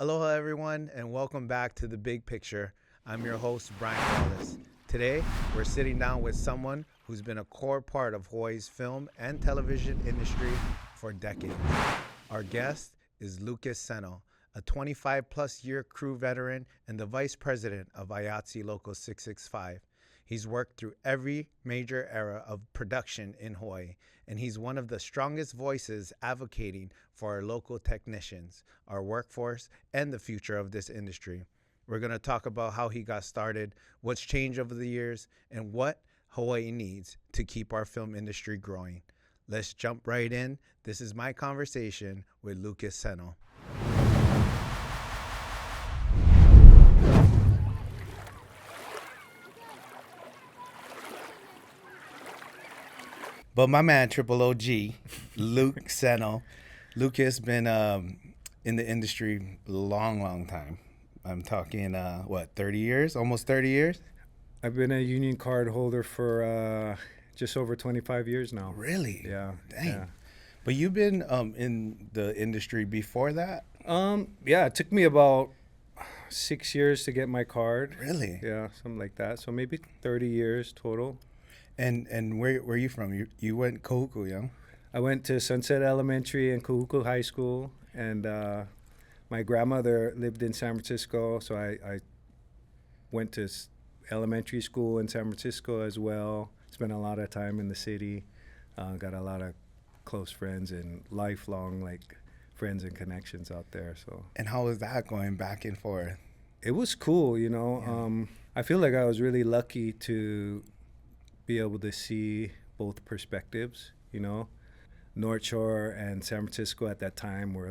Aloha, everyone, and welcome back to The Big Picture. I'm your host, Brian Wallace. Today, we're sitting down with someone who's been a core part of Hawaii's film and television industry for decades. Our guest is Lukas Seno, a 25-plus year crew veteran and the vice president of IATSE Local 665. He's worked through every major era of production in Hawaii, and he's one of the strongest voices advocating for our local technicians, our workforce, and the future of this industry. We're going to talk about how he got started, what's changed over the years, and what Hawaii needs to keep our film industry growing. Let's jump right in. This is my conversation with Lukas Seno. But my man, Triple OG, Luke Seno. Lukas been in the industry a long time. I'm talking, 30 years? Almost 30 years? I've been a union card holder for just over 25 years now. Really? Yeah. Dang. Yeah. But you've been in the industry before that? Yeah, it took me about 6 years to get my card. Really? Yeah, something like that. So maybe 30 years total. And where are you from? You went Kahuku, yeah? I went to Sunset Elementary and Kahuku High School, and my grandmother lived in San Francisco, so I went to elementary school in San Francisco as well. Spent a lot of time in the city. Got a lot of close friends and lifelong friends and connections out there. So And how was that going back and forth? it was cool, you know. Yeah. I feel like I was really lucky to be able to see both perspectives, you know. North Shore and San Francisco at that time were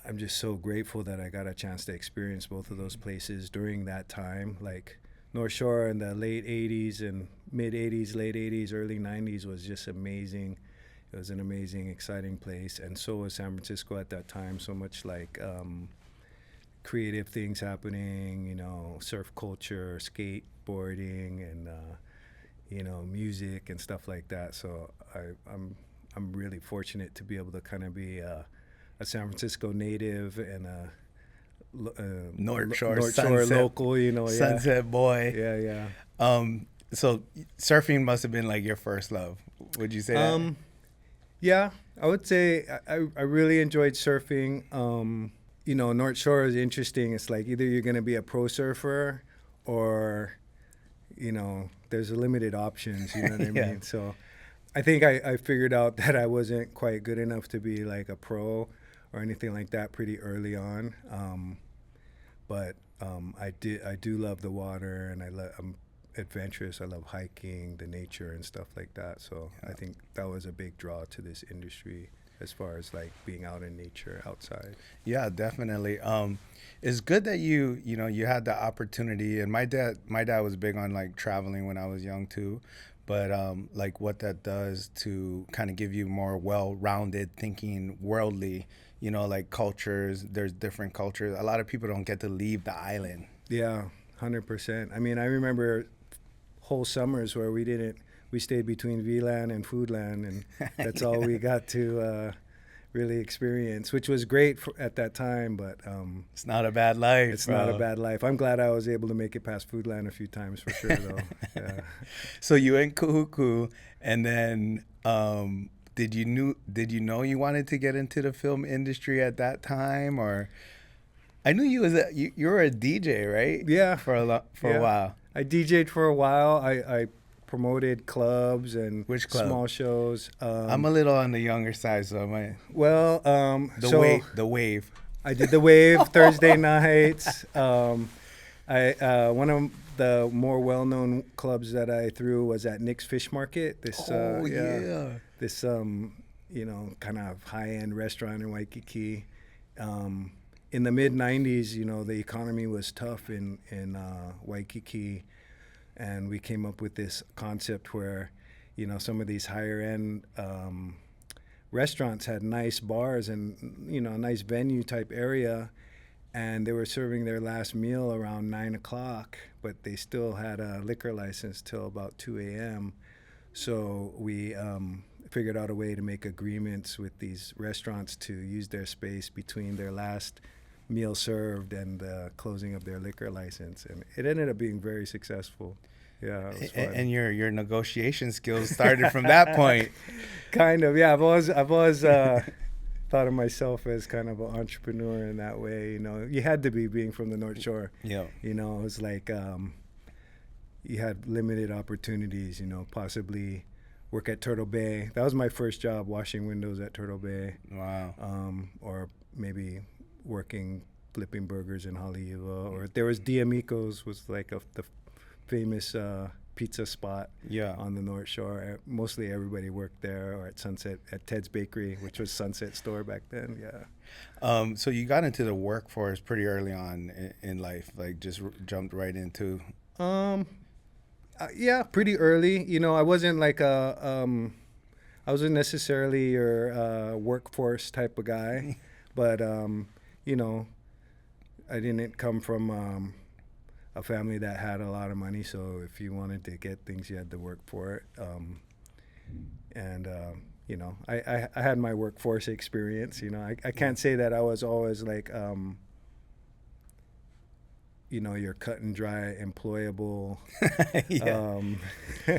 I'm just so grateful that I got a chance to experience both of those places during that time. Like North Shore in the late 80s and mid 80s, late 80s, early 90s was just amazing. It was an amazing, exciting place. And so was San Francisco at that time. So much creative things happening, you know, surf culture, skateboarding, and music and stuff like that. So I'm really fortunate to be able to kind of be a San Francisco native and a North Shore, North Shore Sunset, local, you know. Sunset boy. Yeah, yeah. So surfing must have been like your first love. Would you say that? Yeah, I would say I really enjoyed surfing. North Shore is interesting. It's like either you're going to be a pro surfer or, there's limited options, you know what I Yeah. mean? So I think I figured out that I wasn't quite good enough to be like a pro or anything like that pretty early on. But I do love the water, and I'm adventurous. I love hiking, the nature and stuff like that. So I think that was a big draw to this industry as far as like being out in nature outside. Yeah, definitely. It's good that you had the opportunity. And my dad was big on like traveling when I was young too. But like what that does to kind of give you more well-rounded thinking, worldly, like cultures. There's different cultures. A lot of people don't get to leave the island. Yeah, 100%. I mean, I remember whole summers where we stayed between VLAN and Foodland, and that's all we got to really experience, which was great at that time, but It's not a bad life. it's not a bad life. I'm glad I was able to make it past Foodland a few times for sure, though. Yeah. So you went Kahuku, and then did you know you wanted to get into the film industry at that time, or I knew you were a DJ, right? Yeah. For a Yeah. while. I DJ'd for a while. I promoted clubs and Which club? small shows. I'm a little on the younger side, so I might the wave. I did the Wave Thursday nights. One of the more well-known clubs that I threw was at Nick's Fish Market. This kind of high-end restaurant in Waikiki. In the mid '90s, the economy was tough in Waikiki, and we came up with this concept where, some of these higher-end restaurants had nice bars and a nice venue type area, and they were serving their last meal around 9 o'clock, but they still had a liquor license till about 2 a.m. So we figured out a way to make agreements with these restaurants to use their space between their last meal served and the closing of their liquor license, and it ended up being very successful. Yeah, it was fun. And your negotiation skills started from that point. Kind of, yeah. I've always thought of myself as kind of an entrepreneur in that way. You know, you had to be, being from the North Shore. Yeah. You know, it was like you had limited opportunities. You know, possibly work at Turtle Bay. That was my first job, washing windows at Turtle Bay. Wow. Or maybe working flipping burgers in Haleiwa. Or there was D'Amico's, was like the famous pizza spot on the North Shore. Mostly everybody worked there, or at Sunset, at Ted's Bakery, which was Sunset Store back then. Yeah. So you got into the workforce pretty early on in life, like just jumped right into. Yeah, pretty early. You know, I wasn't like I wasn't necessarily your workforce type of guy, but you know, I didn't come from a family that had a lot of money, so if you wanted to get things, you had to work for it. And you know, I had my workforce experience. You know, I can't say that I was always like you know, you're cut and dry, employable.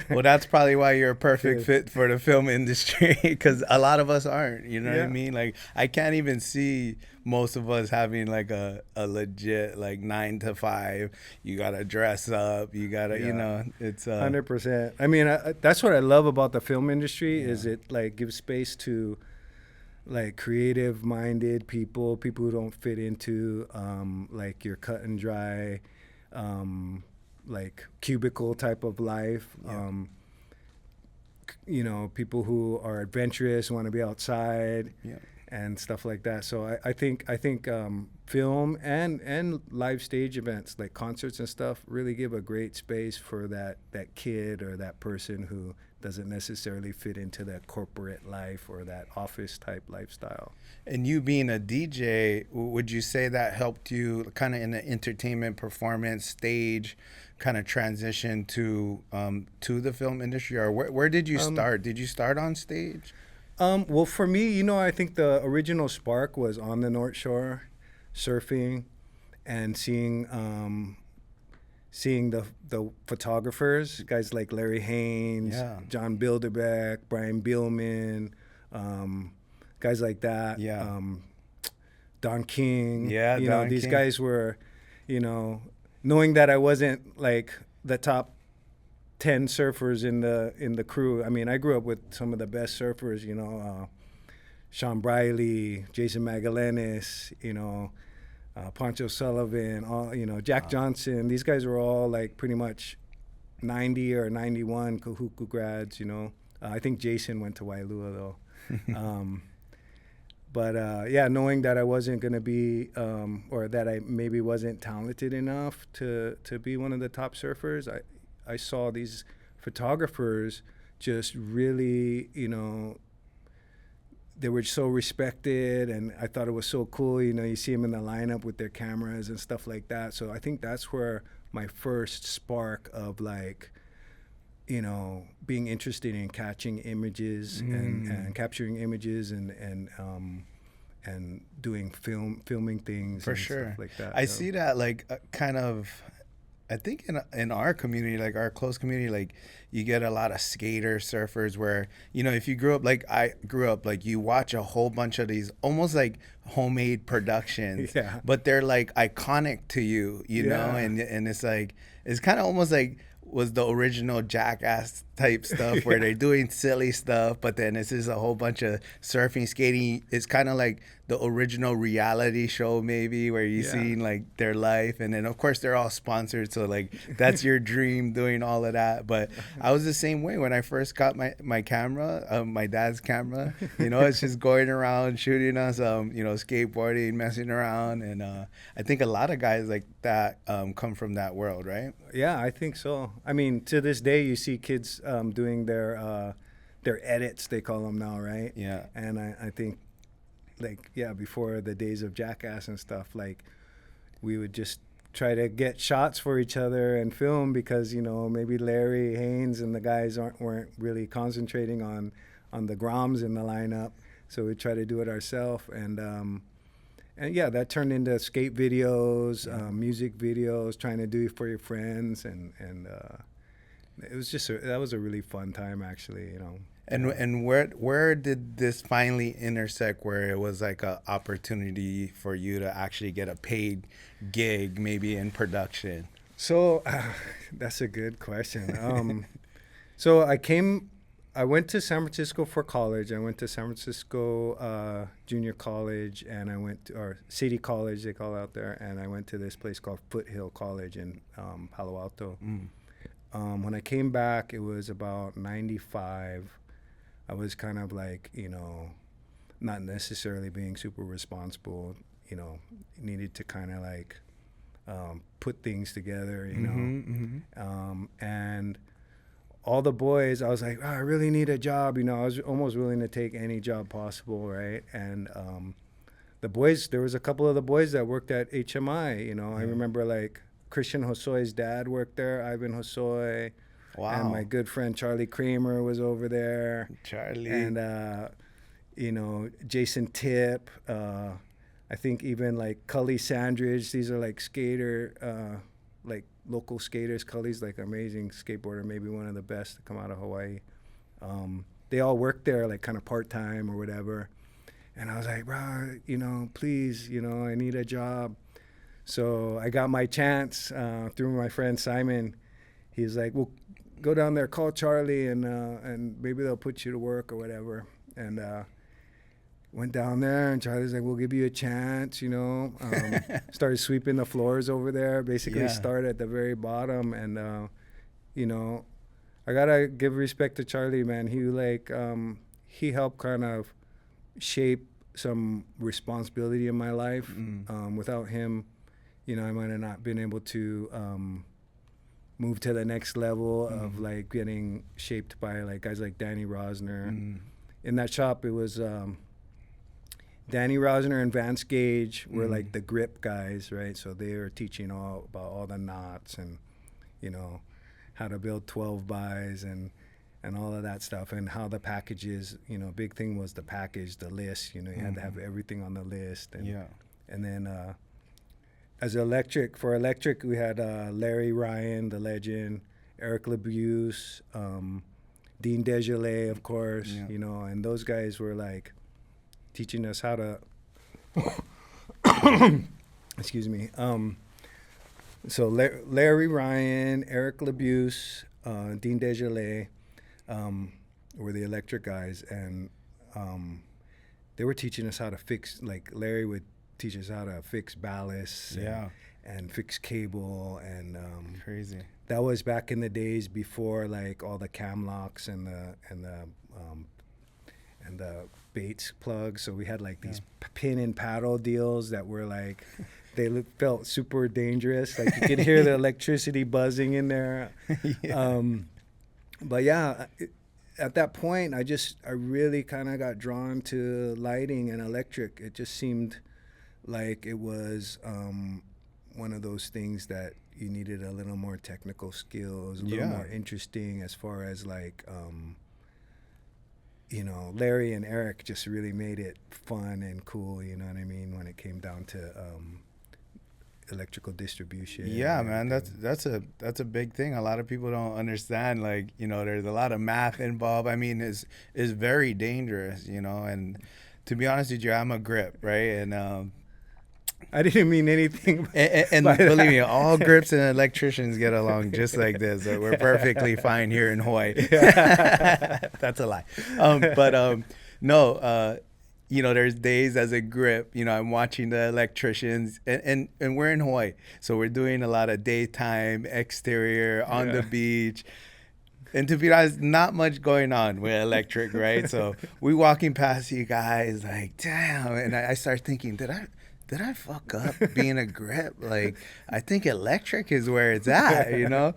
Well, that's probably why you're a perfect fit for the film industry, because a lot of us aren't. You know what I mean? Like, I can't even see most of us having like a legit like 9 to 5. You gotta dress up. You gotta, you know, it's 100%. I mean, that's what I love about the film industry is it like gives space to like creative minded people who don't fit into like your cut and dry like cubicle type of life. You know, people who are adventurous, want to be outside and stuff like that. So I think film and live stage events like concerts and stuff really give a great space for that kid or that person who doesn't necessarily fit into that corporate life or that office type lifestyle. And you being a DJ, would you say that helped you kind of in the entertainment performance stage kind of transition to the film industry, or where did you start? Did you start on stage? Well, for me, you know, I think the original spark was on the North Shore, surfing and seeing the photographers, guys like Larry Haynes, John Bilderbeck, Brian Bielman, guys like that. Don King. You know, these guys were, you know, knowing that I wasn't like the top 10 surfers in the crew. I mean, I grew up with some of the best surfers, you know, Sean Briley, Jason Magallanes, you know, Pancho Sullivan, all, you know, Jack Johnson. These guys were all like pretty much 90 or 91 Kahuku grads, you know. I think Jason went to Wailua though. But yeah, knowing that I wasn't going to be, or that I maybe wasn't talented enough to be one of the top surfers, I saw these photographers just really, you know, they were so respected, and I thought it was so cool. You know, you see them in the lineup with their cameras and stuff like that. So I think that's where my first spark of like, you know, being interested in catching images and capturing images and doing filming things for and sure stuff like that. I see that like kind of. I think in our community, like our close community, like you get a lot of skater surfers where, you know, if you grew up like I grew up, like you watch a whole bunch of these almost like homemade productions, but they're like iconic to you, you know, and it's like, it's kind of almost like was the original Jackass type stuff where they're doing silly stuff, but then this is a whole bunch of surfing, skating. It's kind of like the original reality show maybe where you see like their life, and then of course they're all sponsored, so like that's your dream doing all of that. But I was the same way when I first got my camera, my dad's camera, you know, it's just going around shooting us, you know, skateboarding, messing around, and I think a lot of guys like that come from that world, right? Yeah, I think so. I mean, to this day you see kids doing their edits, they call them now, right? Yeah. And I think like, before the days of Jackass and stuff, like we would just try to get shots for each other and film because, you know, maybe Larry Haynes and the guys weren't really concentrating on on the Groms in the lineup. So we try to do it ourselves, and yeah, that turned into skate videos, music videos, trying to do it for your friends, and it was just that was a really fun time, actually, you know. And where did this finally intersect where it was like a opportunity for you to actually get a paid gig, maybe in production? So that's a good question. So I went to San Francisco for college. I went to San Francisco Junior College, and or City College, they call it out there, and I went to this place called Foothill College in Palo Alto. When I came back, it was about 95. I was kind of like, you know, not necessarily being super responsible, you know, needed to kind of like put things together, you know. And all the boys, I was like, I really need a job, you know. I was almost willing to take any job possible, right? And the boys, there was a couple of the boys that worked at HMI, you know. I remember like Christian Hosoy's dad worked there, Ivan Hosoy. Wow. And my good friend Charlie Kramer was over there. Charlie. And, you know, Jason Tipp. I think even like Cully Sandridge. These are like like local skaters. Cully's like amazing skateboarder, maybe one of the best to come out of Hawaii. They all worked there like kind of part-time or whatever. And I was like, bro, you know, please, you know, I need a job. So I got my chance through my friend Simon. He's like, well, go down there, call Charlie, and maybe they'll put you to work or whatever. And went down there, and Charlie's like, we'll give you a chance, you know. Started sweeping the floors over there, basically started at the very bottom. And, you know, I got to give respect to Charlie, man. He helped kind of shape some responsibility in my life. Without him, you know, I might have not been able to move to the next level of like getting shaped by like guys like Danny Rosner. In that shop, it was Danny Rosner and Vance Gage were like the grip guys, right? So they were teaching all about all the knots and, you know, how to build 12 bys and all of that stuff, and how the packages, you know, big thing was the package, the list, you know, you had to have everything on the list. And then as for electric, we had Larry Ryan, the legend, Eric LeBuse, Dean Desjardins, of course, you know, and those guys were like teaching us how to, excuse me. So Larry Ryan, Eric LeBuse, Dean Desjardins were the electric guys, and they were teaching us how to fix, like Larry would teach us how to fix ballasts and fix cable, and crazy. That was back in the days before like all the cam locks and the Bates plugs. So we had like these pin and paddle deals that were like felt super dangerous. Like you could hear the electricity buzzing in there. But yeah, at that point, I really kind of got drawn to lighting and electric. It just seemed like it was one of those things that you needed a little more technical skills, a little more interesting as far as like, you know, Larry and Eric just really made it fun and cool, you know what I mean, when it came down to electrical distribution. Yeah, man, that's a big thing. A lot of people don't understand, like, you know, there's a lot of math involved. I mean, it's very dangerous, you know, and to be honest with you, I'm a grip, right? And I didn't mean anything. And believe me, all grips and electricians get along just like this. So we're perfectly fine here in Hawaii. That's a lie. No, you know, there's days as a grip, you know, I'm watching the electricians, and we're in Hawaii. So we're doing a lot of daytime, exterior, on the beach. And to be honest, not much going on with electric, right? So we walking past you guys like, damn. And I start thinking, did I fuck up being a grip? Like, I think electric is where it's at, you know?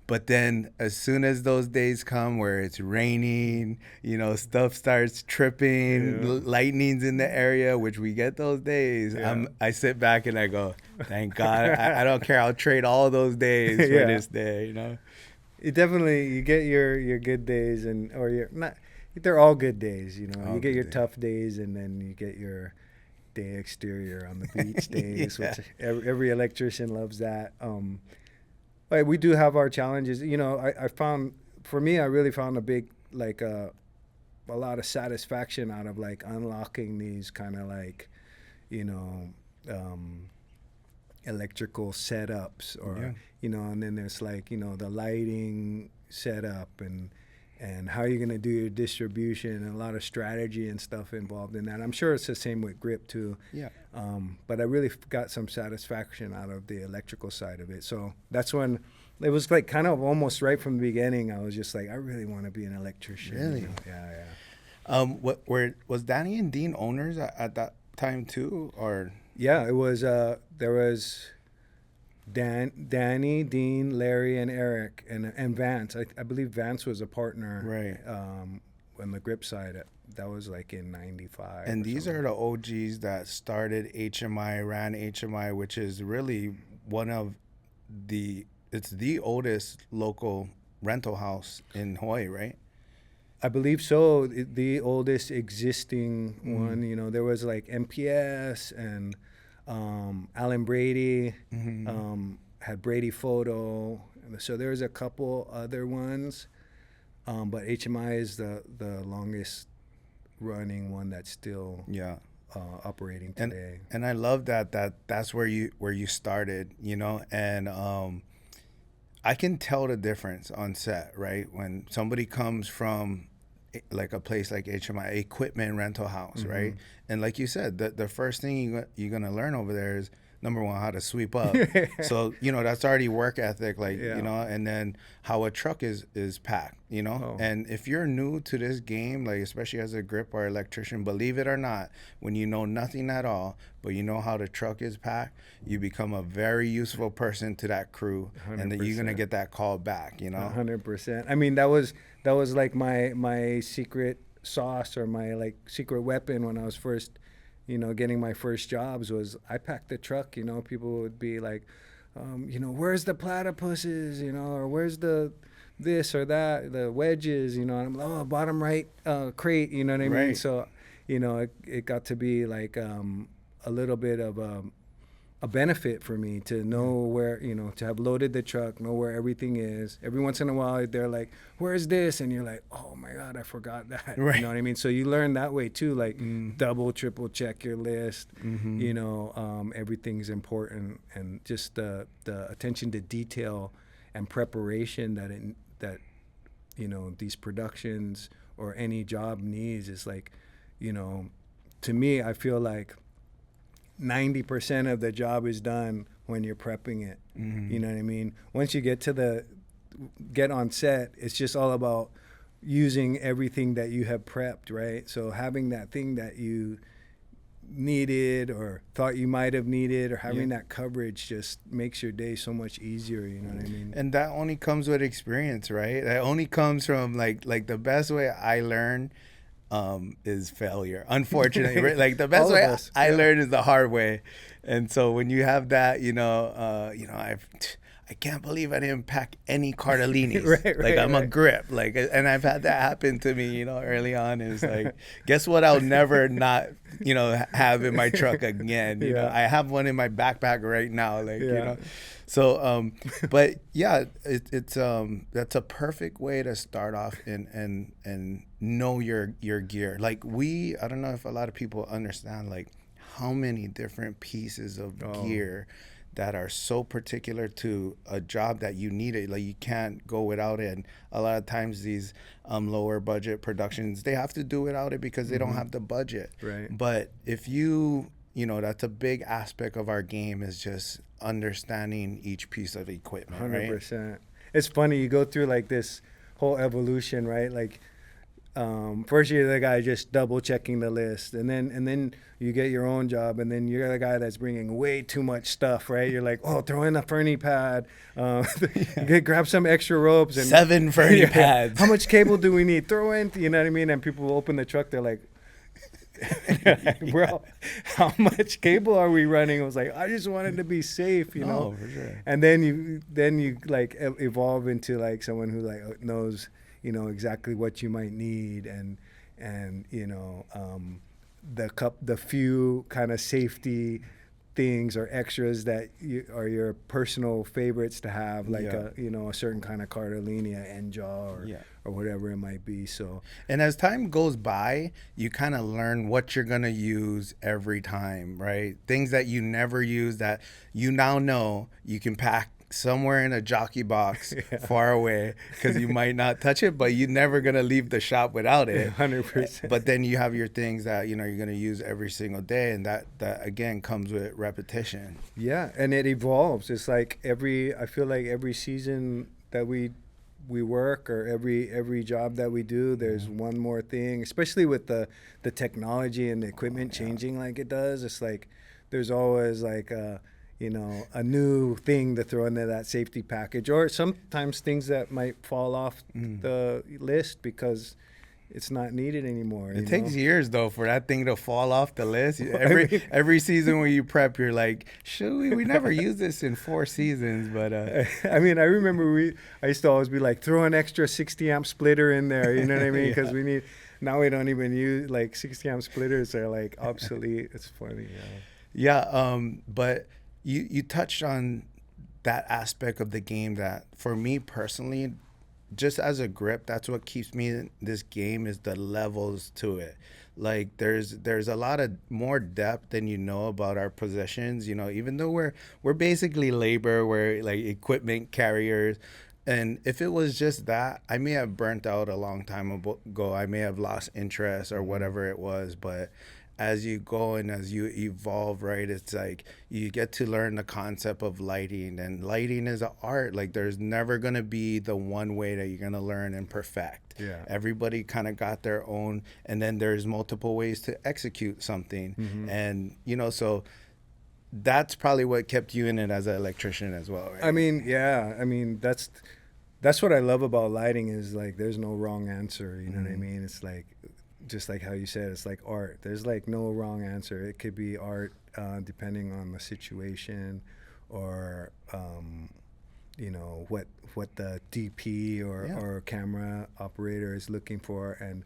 But then as soon as those days come where it's raining, you know, stuff starts tripping, lightning's in the area, which we get those days. I sit back and I go, thank God. I don't care. I'll trade all those days for this day, you know? You definitely, you get your good days, or your not. they're all good days, you know. All You get good your days. tough days, and then you get your day exterior on the beach days, Yeah. which every electrician loves that. But we do have our challenges. You know, I found, for me, I really found a big, like, a lot of satisfaction out of, like, unlocking these kind of, like, you know, electrical setups, or, Yeah. you know, and then there's, like, you know, the lighting setup, and how you're going to do your distribution, and a lot of strategy and stuff involved in that. I'm sure it's the same with grip too. Yeah. But I really got some satisfaction out of the electrical side of it. So that's when it was, like, kind of almost right from the beginning. I was just like, I really want to be an electrician. Really? You know? Yeah. Was Danny and Dean owners at that time too, or? Yeah, it was, there was Danny, Dean, Larry, and Eric, and Vance. I believe Vance was a partner. Right. On the grip side. That was like in 95. And these are the OGs that started HMI, ran HMI, which is really it's the oldest local rental house in Hawaii, right? I believe so. The oldest existing one. You know, there was like MPS and Alan Brady, had Brady Photo. So there's a couple other ones, but HMI is the longest running one that's still operating today. And I love that's where you started, you know, and I can tell the difference on set, right? When somebody comes from like a place like HMI, equipment rental house, right? And like you said, the first thing you're gonna learn over there is, number one, how to sweep up. So, you know, that's already work ethic, like, you know, and then how a truck is packed, you know? And if you're new to this game, like, especially as a grip or electrician, believe it or not, when you know nothing at all, but you know how the truck is packed, you become a very useful person to that crew. 100%. And then you're going to get that call back, you know? 100%. I mean, that was like my secret sauce, or my, like, secret weapon when I was first, you know, getting my first jobs, was I packed the truck. You know, people would be like, you know, where's the platypuses, you know, or where's the this or that, the wedges, you know, and I'm like, bottom right crate, you know what I mean? Right. So, you know, it got to be like a little bit of a benefit for me to know where, you know, to have loaded the truck, know where everything is. Every once in a while, they're like, where's this? And you're like, oh my God, I forgot that. Right. You know what I mean? So you learn that way too, like double, triple check your list. You know, everything's important, and just the attention to detail and preparation that, you know, these productions or any job needs is, like, you know, to me, I feel like 90% of the job is done when you're prepping it. You know what I mean? Once you get on set, it's just all about using everything that you have prepped, right? So having that thing that you needed or thought you might have needed, or having that coverage, just makes your day so much easier, you know what I mean? And that only comes with experience, right? That only comes from like the best way I learn is failure, unfortunately. Right? Like the best way I learned is the hard way. And so when you have that, you know, I can't believe I didn't pack any Cartolinis. Like I'm a grip, like, and I've had that happen to me, you know, early on. Is like, guess what? I'll never not, you know, have in my truck again. You know, I have one in my backpack right now, like, you know. So, but yeah, it's that's a perfect way to start off and know your gear. Like I don't know if a lot of people understand, like, how many different pieces of gear that are so particular to a job that you need it. Like, you can't go without it. And a lot of times these lower budget productions, they have to do without it because they don't have the budget. Right. But if you know, that's a big aspect of our game, is just understanding each piece of equipment. 100%. Right? It's funny, you go through like this whole evolution, right? Like, first you're the guy just double checking the list, and then you get your own job, and then you're the guy that's bringing way too much stuff, right? You're like, oh, throw in a ferny pad, grab some extra ropes, and 7 ferny pads. How much cable do we need? Throw in, you know what I mean? And people will open the truck, they're like, bro, how much cable are we running? I was like, I just wanted to be safe, you know. For sure. And then you like evolve into like someone who like knows, you know, exactly what you might need, and you know, the few kind of safety things or extras that are your personal favorites to have, like you know, a certain kind of Cardellini, end jaw, or whatever it might be. So, and as time goes by, you kind of learn what you're gonna use every time, right? Things that you never use that you now know you can pack somewhere in a jockey box far away, because you might not touch it, but you're never gonna leave the shop without it. 100%. But then you have your things that, you know, you're gonna use every single day, and that again comes with repetition. Yeah, and it evolves. It's like I feel like every season that we work, or every job that we do, there's one more thing, especially with the technology and the equipment changing like it does. It's like there's always like you know, a new thing to throw into that safety package, or sometimes things that might fall off the list because it's not needed anymore. It takes years though for that thing to fall off the list. Every season when you prep, you're like, should we never use this in 4 seasons, but I mean, I remember I used to always be like, throw an extra 60 amp splitter in there, you know what I mean? Because now we don't even use, like, 60 amp splitters are like obsolete. It's funny. But you touched on that aspect of the game that, for me personally, just as a grip, that's what keeps me in this game, is the levels to it. Like there's a lot of more depth than you know about our positions. You know, even though we're basically labor, we're like equipment carriers. And if it was just that, I may have burnt out a long time ago. I may have lost interest or whatever it was. But as you go and as you evolve, right, it's like you get to learn the concept of lighting, and lighting is an art. Like there's never going to be the one way that you're going to learn and perfect. Yeah. Everybody kind of got their own, and then there's multiple ways to execute something. And, you know, so that's probably what kept you in it as an electrician as well, right? I mean, yeah. I mean, that's what I love about lighting, is like there's no wrong answer. You know what I mean? It's like, just like how you said, it's like art. There's like no wrong answer. It could be art depending on the situation, or you know, what the DP or camera operator is looking for. And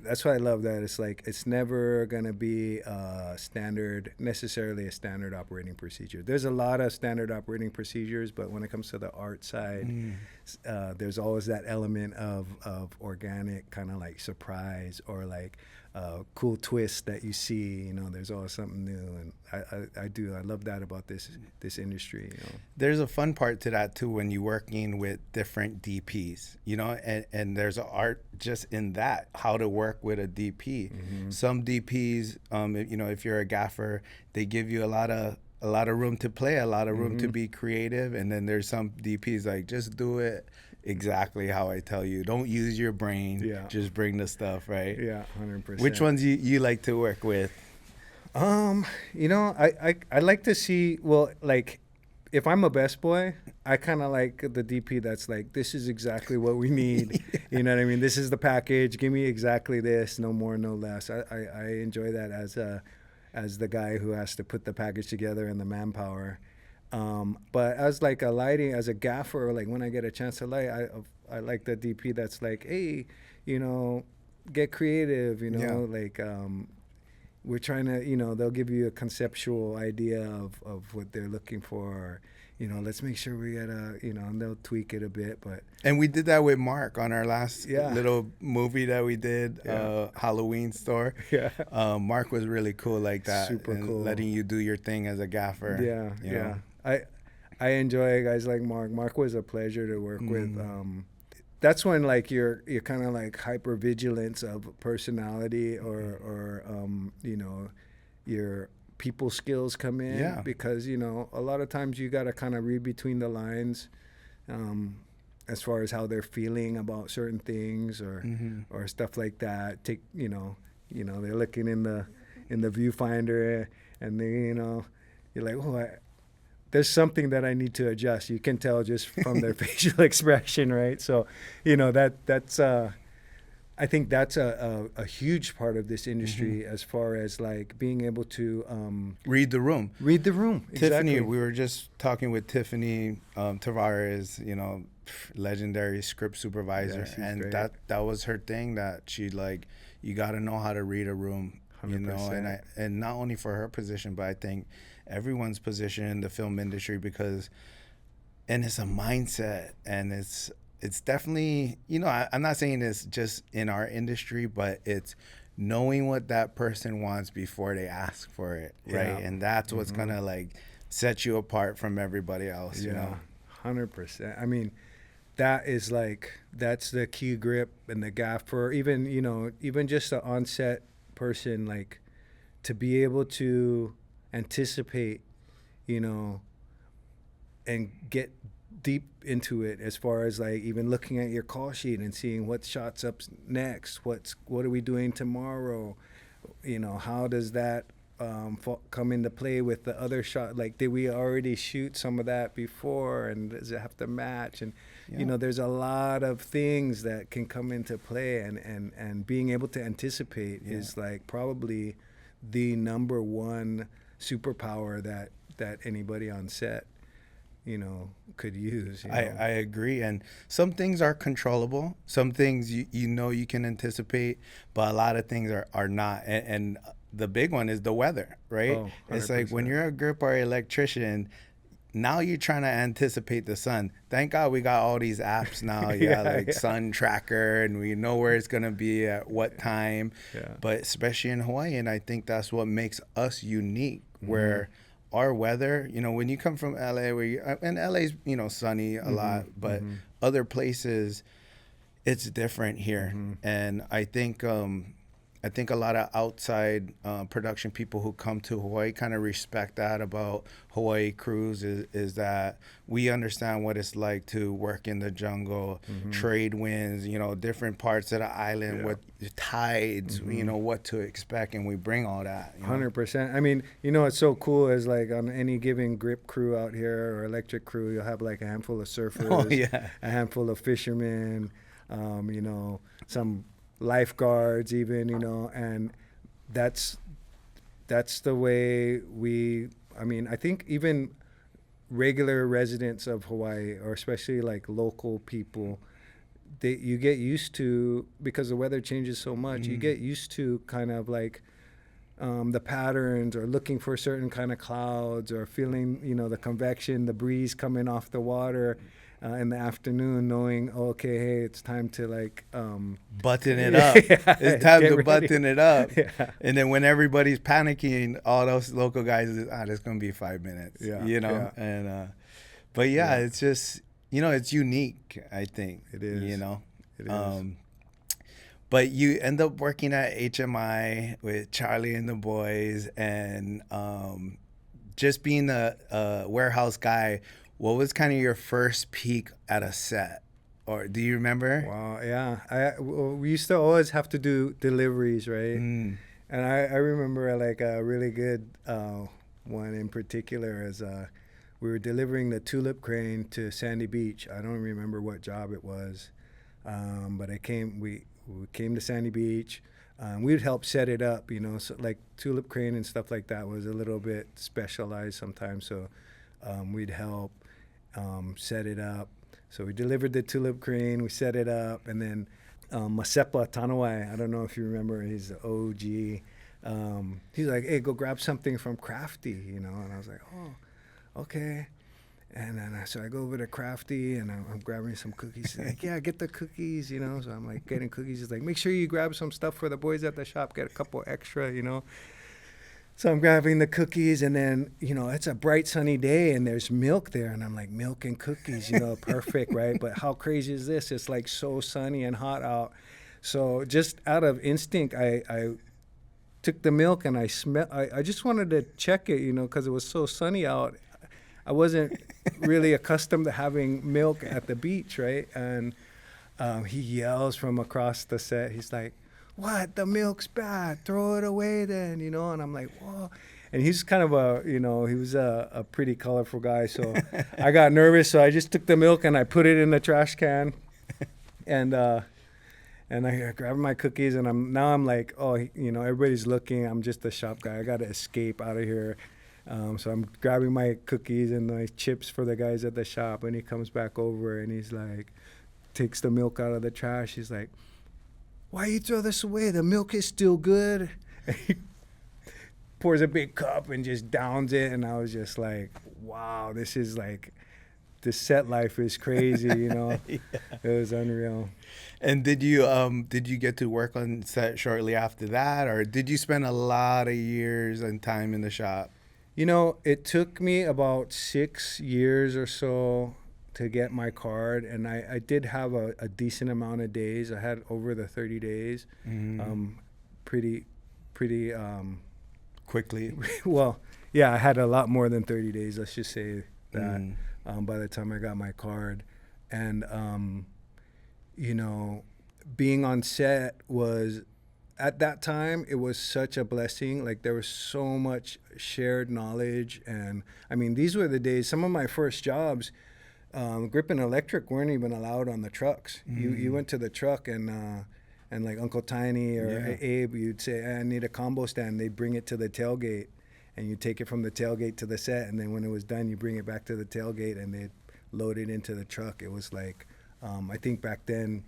that's why I love that. It's like it's never gonna be necessarily a standard operating procedure. There's a lot of standard operating procedures, but when it comes to the art side, there's always that element of organic kind of like surprise, or like cool twist that you see. You know, there's always something new, and I love that about this industry. You know, there's a fun part to that too when you're working with different DPs. You know, and there's an art just in that, how to work with a DP. Some DPs, you know, if you're a gaffer, they give you a lot of room to play, a lot of room to be creative. And then there's some DPs like, just do it exactly how I tell you. Don't use your brain. Just bring the stuff, right? Yeah, 100%. Which ones you like to work with? You know, I like to see, well, like, if I'm a best boy, I kind of like the DP that's like, this is exactly what we need. You know what I mean? This is the package. Give me exactly this, no more, no less. I enjoy that as the guy who has to put the package together and the manpower. But as like a lighting, as a gaffer, like when I get a chance to light, I like the DP that's like, hey, you know, get creative, you know, like we're trying to, you know, they'll give you a conceptual idea of what they're looking for, or, you know, let's make sure we get you know, and they'll tweak it a bit. But and we did that with Mark on our last little movie that we did, Halloween store. Mark was really cool like that. Super cool. Letting you do your thing as a gaffer. I enjoy guys like Mark. Mark was a pleasure to work with. That's when like you're kind of like hyper vigilance of personality, or you know, your people skills come in, because, you know, a lot of times you got to kind of read between the lines as far as how they're feeling about certain things, or stuff like that. Take, you know, they're looking in the viewfinder, and they, you know, you're like, oh, there's something that I need to adjust. You can tell just from their facial expression, right? So, you know, that's I think that's a huge part of this industry, as far as like being able to read the room. Read the room. Tiffany, exactly. we were just talking with Tiffany Tavares, you know, legendary script supervisor, and great. that was her thing, that she like, you got to know how to read a room, 100%. you know, and not only for her position, but I think everyone's position in the film industry, because, and it's a mindset, and it's definitely, you know, I'm not saying it's just in our industry, but it's knowing what that person wants before they ask for it, right? And that's what's gonna like set you apart from everybody else, you know? 100%. I mean, that is like, that's the key grip and the gaffer, even, you know, even just the on-set person, like, to be able to anticipate, you know, and get deep into it, as far as like even looking at your call sheet and seeing what shots up next, what are we doing tomorrow, you know, how does that come into play with the other shot, like did we already shoot some of that before, and does it have to match, and you know, there's a lot of things that can come into play, and being able to anticipate is like probably the number one superpower that anybody on set, you know, could use. You know? I agree. And some things are controllable. Some things you know you can anticipate, but a lot of things are not. And the big one is the weather, right? Oh, it's like when you're a grip or electrician, now you're trying to anticipate the sun. Thank God we got all these apps now, Sun Tracker, and we know where it's going to be at what time. But especially in Hawaii, and I think that's what makes us unique, where our weather, you know, when you come from LA, and LA's, you know, sunny a lot, but other places, it's different here. And I think a lot of outside production people who come to Hawaii kind of respect that about Hawaii crews, is that we understand what it's like to work in the jungle, trade winds, you know, different parts of the island, what tides, you know, what to expect, and we bring all that. 100%. I mean, you know, it's so cool is like on any given grip crew out here or electric crew, you'll have like a handful of surfers, a handful of fishermen, you know, some lifeguards even, you know, and that's the way I mean, I think even regular residents of Hawaii, or especially like local people, you get used to, because the weather changes so much, you get used to kind of like the patterns, or looking for certain kind of clouds, or feeling, you know, the convection, the breeze coming off the water in the afternoon, knowing, oh, okay, hey, it's time to like button it up. It's time to button it up. And then when everybody's panicking, all those local guys, it's gonna be 5 minutes. You know. And but it's just, you know, it's unique, I think. It is. You know. It is. But you end up working at HMI with Charlie and the boys, and just being a warehouse guy. What was kind of your first peek at a set? Or do you remember? Wow, yeah. We used to always have to do deliveries, right? And I remember like a really good one in particular is we were delivering the tulip crane to Sandy Beach. I don't remember what job it was, but we came to Sandy Beach. We'd help set it up, you know, so like tulip crane and stuff like that was a little bit specialized sometimes. So we'd help set it up. So we delivered the tulip crane, we set it up, and then Masepa Tanawai, I don't know if you remember, he's the OG. He's like, hey, go grab something from Crafty, you know, and I was like, oh, okay. And then so I go over to Crafty, and I'm grabbing some cookies. He's like, yeah, get the cookies, you know. So I'm like getting cookies. He's like, make sure you grab some stuff for the boys at the shop, get a couple extra, you know. So I'm grabbing the cookies, and then, you know, it's a bright sunny day and there's milk there, and I'm like, milk and cookies, you know, perfect, right? But how crazy is this? It's like so sunny and hot out. So just out of instinct, I took the milk and I just wanted to check it, you know, because it was so sunny out. I wasn't really accustomed to having milk at the beach, right? And he yells from across the set. He's like, what? The milk's bad. Throw it away then, you know? And I'm like, whoa. And he's kind of he was a pretty colorful guy. So I got nervous. So I just took the milk and I put it in the trash can. And I grabbed my cookies, and I'm like, oh, you know, everybody's looking. I'm just a shop guy. I got to escape out of here. So I'm grabbing my cookies and my chips for the guys at the shop, and he comes back over and he's like, takes the milk out of the trash. He's like, "Why you throw this away? The milk is still good." And he pours a big cup and just downs it, and I was just like, wow, this is like, the set life is crazy, you know. Yeah. It was unreal. And did you get to work on set shortly after that, or did you spend a lot of years and time in the shop? You know, it took me about 6 years or so to get my card, and I did have a decent amount of days. I had over the 30 days, pretty Quickly. well, yeah, I had a lot more than 30 days, let's just say that, by the time I got my card. And, you know, being on set was, at that time, it was such a blessing. Like, there was so much shared knowledge. And, I mean, these were the days, some of my first jobs, grip and electric weren't even allowed on the trucks. You went to the truck and like Uncle Tiny or Abe, you'd say, "I need a combo stand." They'd bring it to the tailgate, and you take it from the tailgate to the set, and then when it was done, you bring it back to the tailgate, and they'd load it into the truck. It was like, I think back then,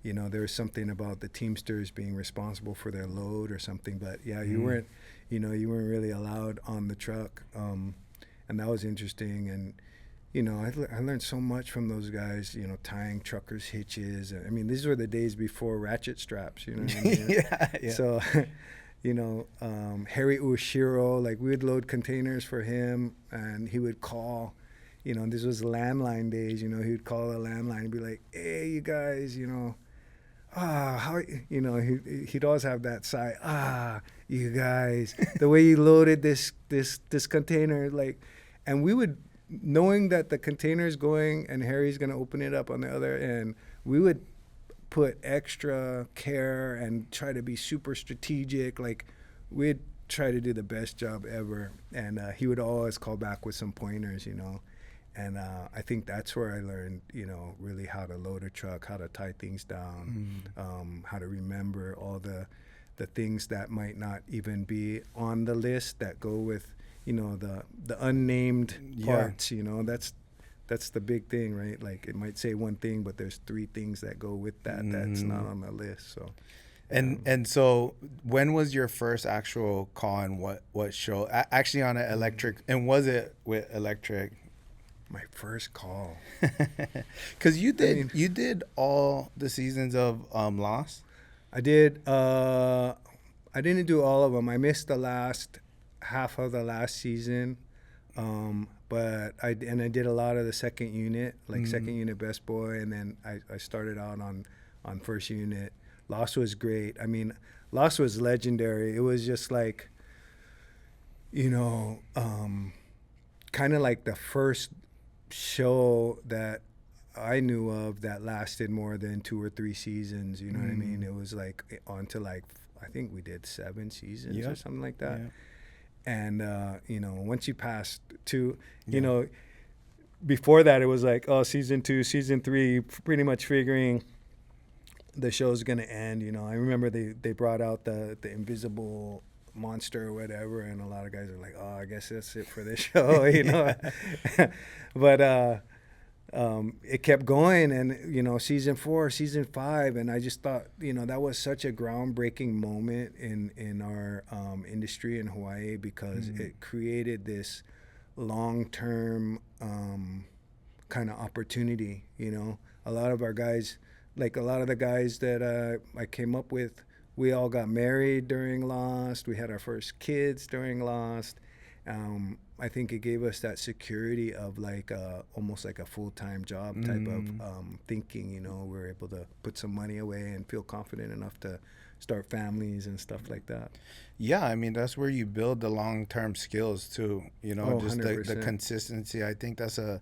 you know, there was something about the Teamsters being responsible for their load or something, but yeah, you weren't really allowed on the truck, and that was interesting. And you know, I learned so much from those guys, you know, tying truckers' hitches. I mean, these were the days before ratchet straps, you know what I mean? Yeah. So, you know, Harry Ushiro, like, we would load containers for him, and he would call, you know, this was landline days, you know, he would call the landline and be like, "Hey, you guys, you know, how," you know, he'd always have that sigh, "You guys, the way you loaded this container," like, and we would, knowing that the container's going and Harry's going to open it up on the other end, we would put extra care and try to be super strategic. Like, we'd try to do the best job ever. And he would always call back with some pointers, you know. And I think that's where I learned, you know, really how to load a truck, how to tie things down, how to remember all the things that might not even be on the list that go with, you know, the unnamed parts. You know, that's the big thing, right? Like, it might say one thing, but there's 3 things that go with that that's not on the list. So, and so, when was your first actual call, and what show? Actually, on an electric, and was it with electric? My first call, because you did all the seasons of Lost. I did. I didn't do all of them. I missed the last half of the last season, but I did a lot of the second unit, like second unit best boy, and then I started out on first unit. Lost was great. I mean, Lost was legendary. It was just like, you know, kind of like the first show that I knew of that lasted more than 2 or 3 seasons. You know what I mean? It was like on to, like, I think we did 7 seasons or something like that. And, you know, once you pass 2, you know, before that it was like, oh, season 2, season 3, pretty much figuring the show's going to end. You know, I remember they brought out the invisible monster or whatever, and a lot of guys are like, oh, I guess that's it for this show, you know. But it kept going, and, you know, season 4, season 5, and I just thought, you know, that was such a groundbreaking moment in our industry in Hawaii, because it created this long-term kind of opportunity. You know, a lot of our guys, like a lot of the guys that I came up with, we all got married during Lost. We had our first kids during Lost. I think it gave us that security of like almost like a full-time job type of thinking. You know, we're able to put some money away and feel confident enough to start families and stuff like that. Yeah, I mean, that's where you build the long-term skills too. You know, just the 100%. consistency. I think that's a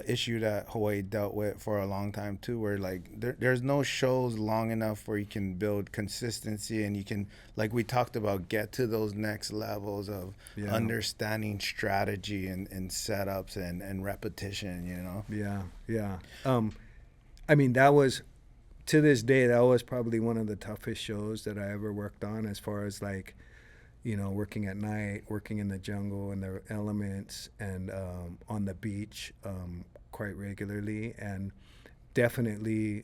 issue that Hawaii dealt with for a long time too, where like there's no shows long enough where you can build consistency, and you can, like we talked about, get to those next levels of understanding strategy and setups and repetition, you know? Yeah. I mean, that was, to this day, that was probably one of the toughest shows that I ever worked on, as far as like, working at night, working in the jungle and the elements, and on the beach quite regularly, and definitely,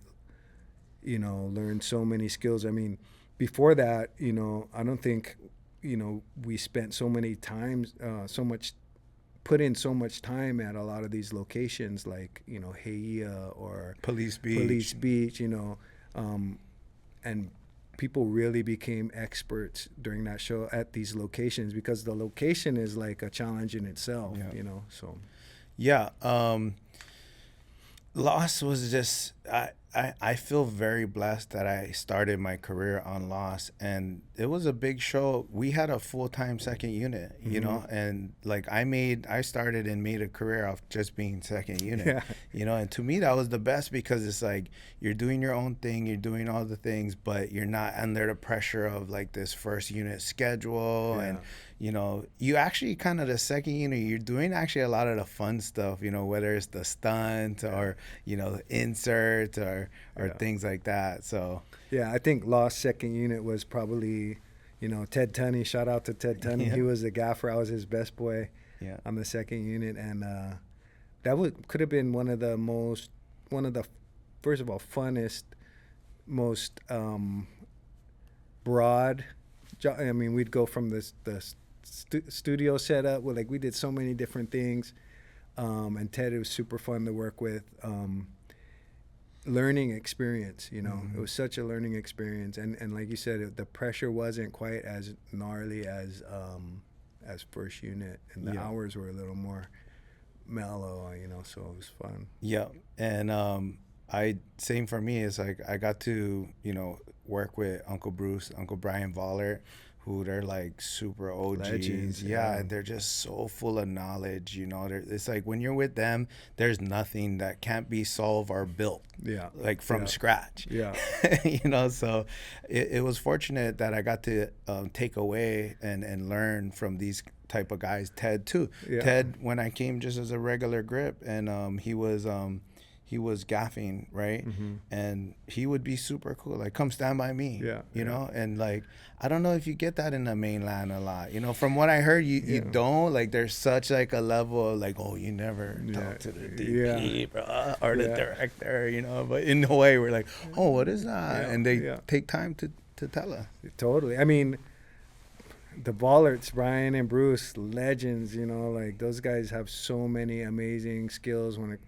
learned so many skills. I mean, before that, I don't think, we spent so many times, put in so much time at a lot of these locations, like, Heia or Police Beach, and people really became experts during that show at these locations, because the location is like a challenge in itself, so. Yeah. Lost was just, I feel very blessed that I started my career on Lost, and it was a big show. We had a full-time second unit, and like I started and made a career off just being second unit, and to me that was the best, because it's like you're doing your own thing, you're doing all the things, but you're not under the pressure of like this first unit schedule, and you actually kind of the second unit, you're doing actually a lot of the fun stuff, whether it's the stunt or, inserts or things like that. So, yeah, I think Lost second unit was probably, Ted Tunney, shout out to Ted Tunney. He was the gaffer. I was his best boy on the second unit. And that could have been one of the first of all, funnest, most broad. I mean, we'd go from the studio setup where we did so many different things, and Ted, it was super fun to work with. Learning experience, It was such a learning experience, and like you said, the pressure wasn't quite as gnarly as first unit, and the hours were a little more mellow, so it was fun. Yeah, and same for me. It's like I got to work with Uncle Bruce, Uncle Brian Vollert, who they're like super OGs. Legends, yeah, and they're just so full of knowledge, It's like when you're with them, there's nothing that can't be solved or built, like from scratch. So it was fortunate that I got to take away and learn from these type of guys. Ted too. Ted, when I came just as a regular grip, and he was gaffing, right? And he would be super cool, like, come stand by me, and like, I don't know if you get that in the mainland a lot, from what I heard, you don't, like, there's such like a level of like, oh, you never talk to the DP, bro, or the director, but in Hawaii, we're like, oh, what is that? And they take time to tell us. Totally. I mean, the Bollards, Brian and Bruce, legends, like those guys have so many amazing skills when it,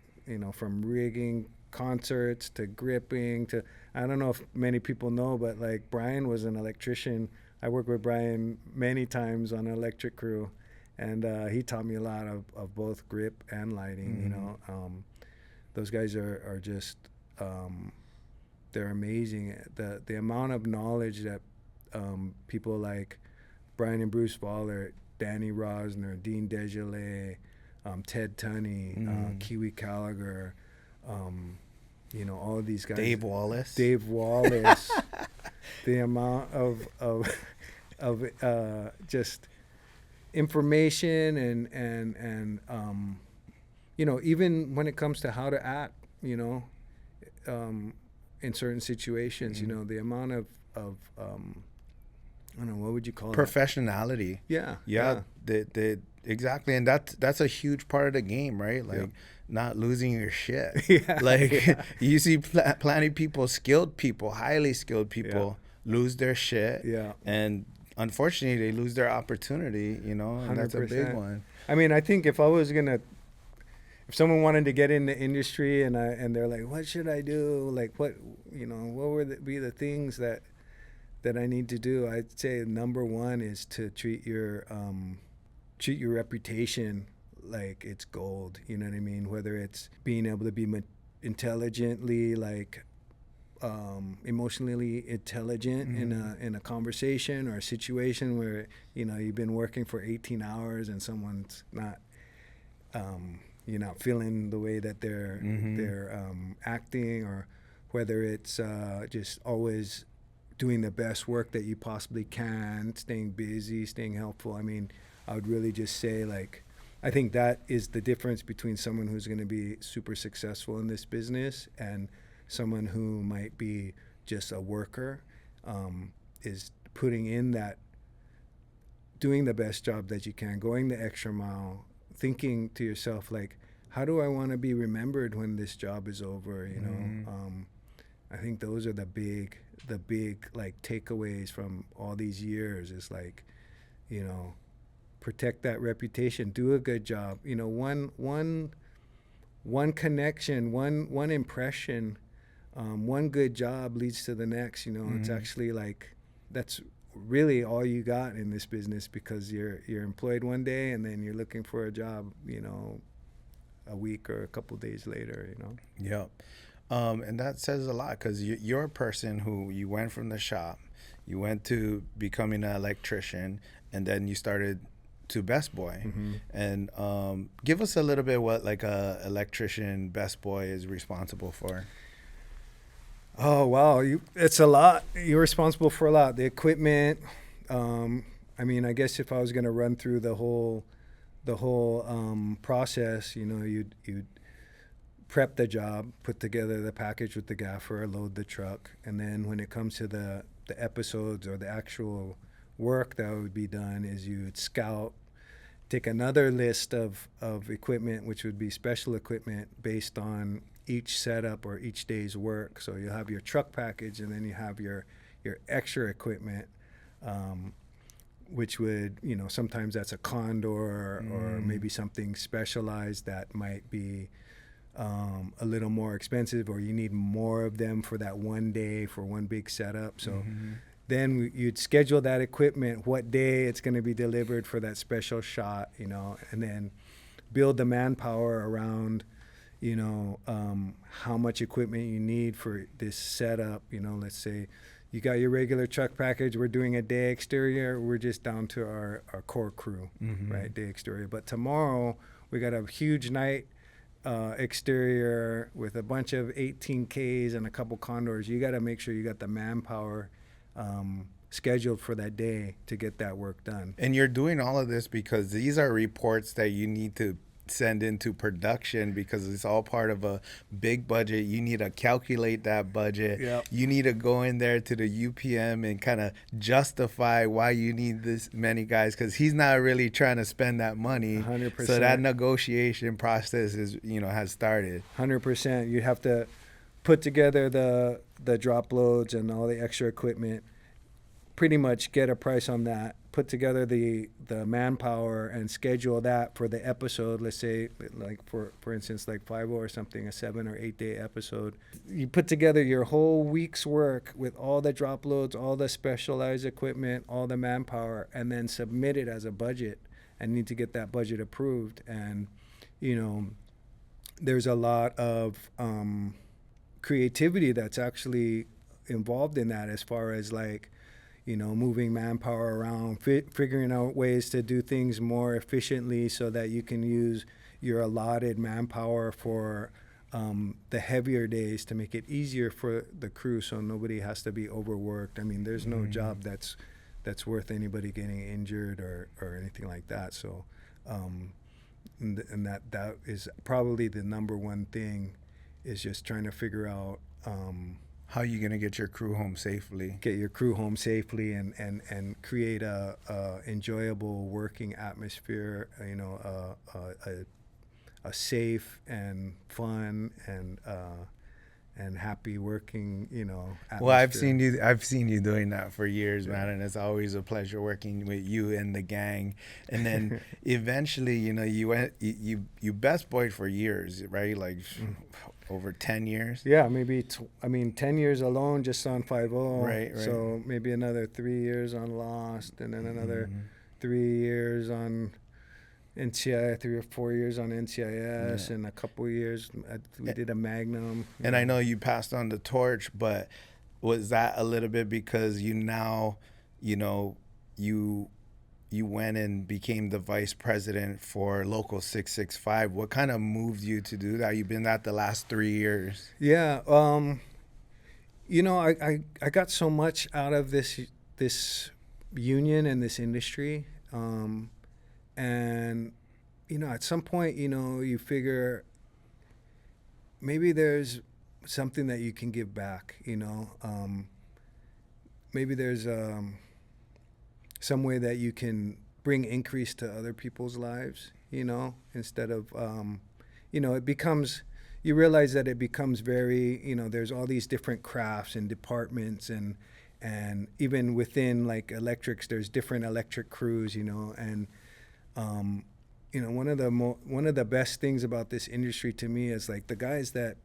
from rigging concerts to gripping to, I don't know if many people know, but like Brian was an electrician. I worked with Brian many times on an electric crew, and he taught me a lot of both grip and lighting. Those guys are just they're amazing. The amount of knowledge that people like Brian and Bruce Vollert, Danny Rosner, Dean Desjardins, Ted Tunney, Kiwi Gallagher, all of these guys. Dave Wallace. The amount of just information and even when it comes to how to act, in certain situations, the amount of I don't know, what would you call it? Professionality. Yeah. Exactly, and that's a huge part of the game, right? Like not losing your shit. You see plenty of people, skilled people, highly skilled people lose their shit. And unfortunately, they lose their opportunity. And 100%. That's a big one. I mean, I think if someone wanted to get in the industry and they're like, what should I do? Like, what would be the things that I need to do? I'd say number one is to treat your reputation like it's gold. You know what I mean? Whether it's being able to be intelligently, like emotionally intelligent in a conversation or a situation where you've been working for 18 hours and someone's not you're not feeling the way that they're acting, or whether it's just always doing the best work that you possibly can, staying busy, staying helpful. I mean, I would really just say, like, I think that is the difference between someone who's going to be super successful in this business and someone who might be just a worker, is putting in that doing the best job that you can, going the extra mile, thinking to yourself, like, how do I want to be remembered when this job is over, you know? I think those are the big like takeaways from all these years, is like, you know, protect that reputation, do a good job. You know, one connection, one impression, one good job leads to the next, you know. It's actually like, that's really all you got in this business, because you're employed one day and then you're looking for a job, you know, a week or a couple days later, you know. Yep. And that says a lot, because you're a person who, you went from the shop, you went to becoming an electrician, and then you started to best boy. And give us a little bit what like a electrician best boy is responsible for. Oh wow, it's a lot. You're responsible for a lot. The equipment. I mean, I guess if I was gonna run through the whole process, you know, you'd prep the job, put together the package with the gaffer, load the truck, and then when it comes to the episodes or the actual work that would be done, is you'd scout, take another list of equipment, which would be special equipment based on each setup or each day's work. So you have your truck package, and then you have your extra equipment, which would, you know, sometimes that's a condor or maybe something specialized that might be a little more expensive, or you need more of them for that one day for one big setup. So then you'd schedule that equipment, what day it's going to be delivered for that special shot, you know, and then build the manpower around, you know, how much equipment you need for this setup. You know, let's say you got your regular truck package, we're doing a day exterior, we're just down to our core crew, right, day exterior. But tomorrow we got a huge night exterior with a bunch of 18Ks and a couple condors. You got to make sure you got the manpower scheduled for that day to get that work done. And you're doing all of this because these are reports that you need to send into production, because it's all part of a big budget. You need to calculate that budget. Yep. You need to go in there to the UPM and kind of justify why you need this many guys, because he's not really trying to spend that money. 100%. So that negotiation process is, you know, has started. 100%. You have to put together the drop loads and all the extra equipment, pretty much get a price on that, put together the manpower and schedule that for the episode. Let's say, like for instance, like 5-0 or something, a 7 or 8 day episode. You put together your whole week's work with all the drop loads, all the specialized equipment, all the manpower, and then submit it as a budget, and need to get that budget approved. And, you know, there's a lot of creativity that's actually involved in that, as far as like, you know, moving manpower around, figuring out ways to do things more efficiently so that you can use your allotted manpower for the heavier days, to make it easier for the crew so nobody has to be overworked. I mean, there's no job that's worth anybody getting injured or anything like that. So, and that is probably the number one thing, is just trying to figure out how are you going to get your crew home safely? Get your crew home safely and create a enjoyable working atmosphere, you know, a safe and fun and happy working, you know, atmosphere. Well, I've seen you doing that for years, man, and it's always a pleasure working with you and the gang. And then eventually, you know, you best boyed for years, right? Like over 10 years. Yeah, maybe 10 years alone just on 5-0. Right. So maybe another 3 years on Lost, and then another 3 years on NCIS, 3 or 4 years on NCIS, and a couple years we did a Magnum. And I know you passed on the torch, but was that a little bit because you now, you know, you went and became the vice president for Local 665? What kind of moved you to do that? You've been that the last 3 years. Yeah, you know, I got so much out of this union and this industry. And, you know, at some point, you know, you figure maybe there's something that you can give back, you know. Maybe there's some way that you can bring increase to other people's lives, instead of, it becomes, you realize that it becomes very, there's all these different crafts and departments, and even within like electrics, there's different electric crews, and one of the best things about this industry to me is like the guys that,